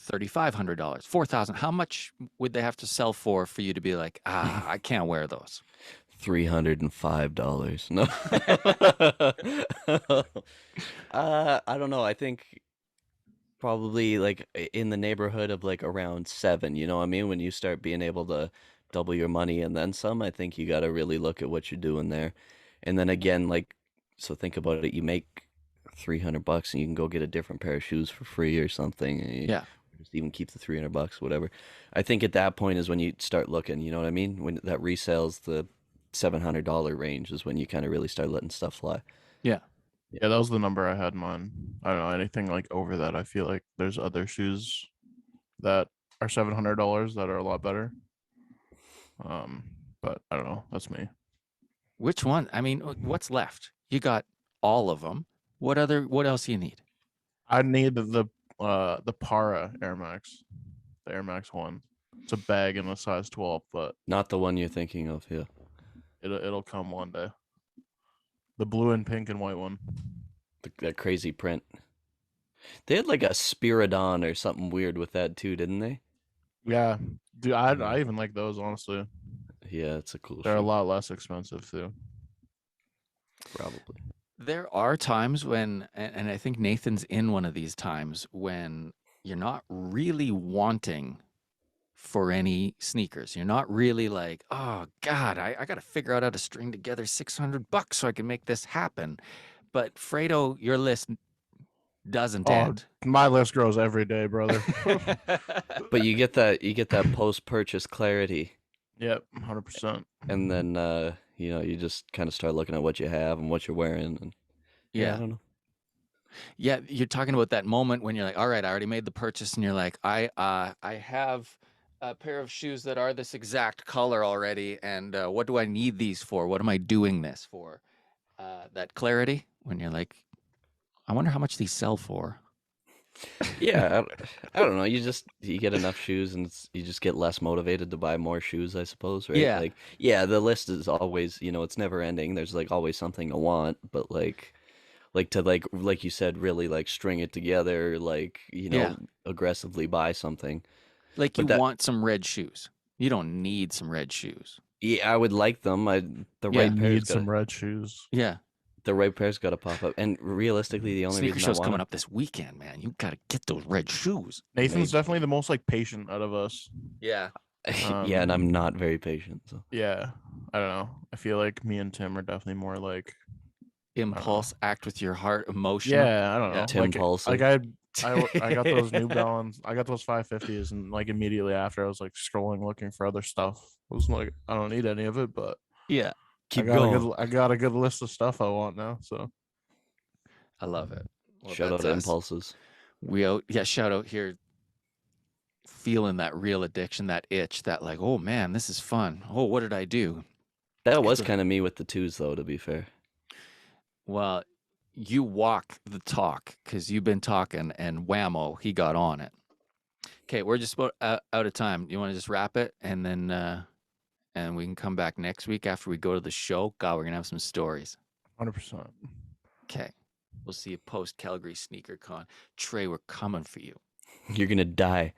[SPEAKER 1] $3,500, $4,000. How much would they have to sell for you to be like, I can't wear those?
[SPEAKER 2] $305. No. I don't know. I think probably like in the neighborhood of like around 7, you know what I mean? When you start being able to double your money and then some, I think you got to really look at what you're doing there. And then again, like, so think about it, you make $300 and you can go get a different pair of shoes for free or something. And you
[SPEAKER 1] Yeah.
[SPEAKER 2] just even keep the $300, whatever. I think at that point is when you start looking, you know what I mean? When that resales the $700 range is when you kind of really start letting stuff fly.
[SPEAKER 1] Yeah.
[SPEAKER 3] Yeah, that was the number I had in mind. I don't know anything like over that. I feel like there's other shoes that are $700 that are a lot better. But I don't know. That's me.
[SPEAKER 1] Which one? I mean, what's left? You got all of them. What else you need?
[SPEAKER 3] I need the Para Air Max, the Air Max one. It's a bag in a size 12, but
[SPEAKER 2] Not the one you're thinking of, yeah.
[SPEAKER 3] it'll come one day. The blue and pink and white one.
[SPEAKER 2] That crazy print. They had like a Spiridon or something weird with that too, didn't they?
[SPEAKER 3] Yeah, dude, I even like those honestly.
[SPEAKER 2] Yeah, it's a cool
[SPEAKER 3] They're a
[SPEAKER 2] shoe,
[SPEAKER 3] lot less expensive too.
[SPEAKER 2] probably.
[SPEAKER 1] There are times when, and I think Nathan's in one of these times, when you're not really wanting for any sneakers. You're not really like, oh God, I got to figure out how to string together $600 so I can make this happen. But Fredo, your list doesn't
[SPEAKER 3] Oh,
[SPEAKER 1] end.
[SPEAKER 3] my list grows every day, brother.
[SPEAKER 2] But you get that post-purchase clarity,
[SPEAKER 3] Yep, 100%.
[SPEAKER 2] and then you just kind of start looking at what you have and what you're wearing, and I
[SPEAKER 1] Yeah.
[SPEAKER 2] don't know.
[SPEAKER 1] Yeah, you're talking about that moment when you're like, all right, I already made the purchase, and you're like, I have a pair of shoes that are this exact color already, and what do I need these for? What am I doing this for? That clarity when you're like, I wonder how much these sell for.
[SPEAKER 2] Yeah, I don't know. You get enough shoes, and you just get less motivated to buy more shoes, I suppose, right?
[SPEAKER 1] Yeah.
[SPEAKER 2] Like, yeah, the list is always, it's never ending. There's like always something to want, but to like you said, really like string it together, like
[SPEAKER 1] Yeah.
[SPEAKER 2] aggressively buy something.
[SPEAKER 1] Like you
[SPEAKER 2] But that,
[SPEAKER 1] want some red shoes. You don't need some red shoes.
[SPEAKER 2] yeah, I would like them. The
[SPEAKER 1] Yeah.
[SPEAKER 2] right pair's
[SPEAKER 3] Need some
[SPEAKER 2] got
[SPEAKER 3] red shoes.
[SPEAKER 1] Yeah.
[SPEAKER 2] the right pair's got to pop up. And realistically, the only
[SPEAKER 1] Sneaker
[SPEAKER 2] reason I
[SPEAKER 1] show's
[SPEAKER 2] want
[SPEAKER 1] coming
[SPEAKER 2] it,
[SPEAKER 1] up this weekend, man. You got to get those red shoes.
[SPEAKER 3] Nathan's
[SPEAKER 2] Maybe.
[SPEAKER 3] definitely the most like patient out of us.
[SPEAKER 1] Yeah.
[SPEAKER 2] yeah, and I'm not very patient. So
[SPEAKER 3] Yeah, I don't know. I feel like me and Tim are definitely more like
[SPEAKER 1] Impulse, act with your heart, emotional.
[SPEAKER 3] yeah, I don't know.
[SPEAKER 1] Yeah.
[SPEAKER 2] Tim Paulson.
[SPEAKER 3] I got those New Balance. I got those 550s, and like immediately after, I was like scrolling looking for other stuff. I was like, I don't need any of it, but
[SPEAKER 1] Yeah.
[SPEAKER 2] Keep going.
[SPEAKER 3] I got a good list of stuff I want now. So
[SPEAKER 1] I love it. Well,
[SPEAKER 2] Shout out
[SPEAKER 1] that's us.
[SPEAKER 2] Impulses.
[SPEAKER 1] Shout out here. Feeling that real addiction, that itch, that like, oh man, this is fun. Oh, what did I do?
[SPEAKER 2] That was
[SPEAKER 1] It's a-
[SPEAKER 2] kind of me with the twos, though. To be fair.
[SPEAKER 1] Well, you walk the talk because you've been talking, and whammo, he got on it. Okay, we're just about out of time. You want to just wrap it, and then and we can come back next week after we go to the show. God, we're gonna have some stories.
[SPEAKER 3] 100%.
[SPEAKER 1] Okay, we'll see you post Calgary Sneaker Con. Trey, we're coming for you.
[SPEAKER 2] You're gonna die.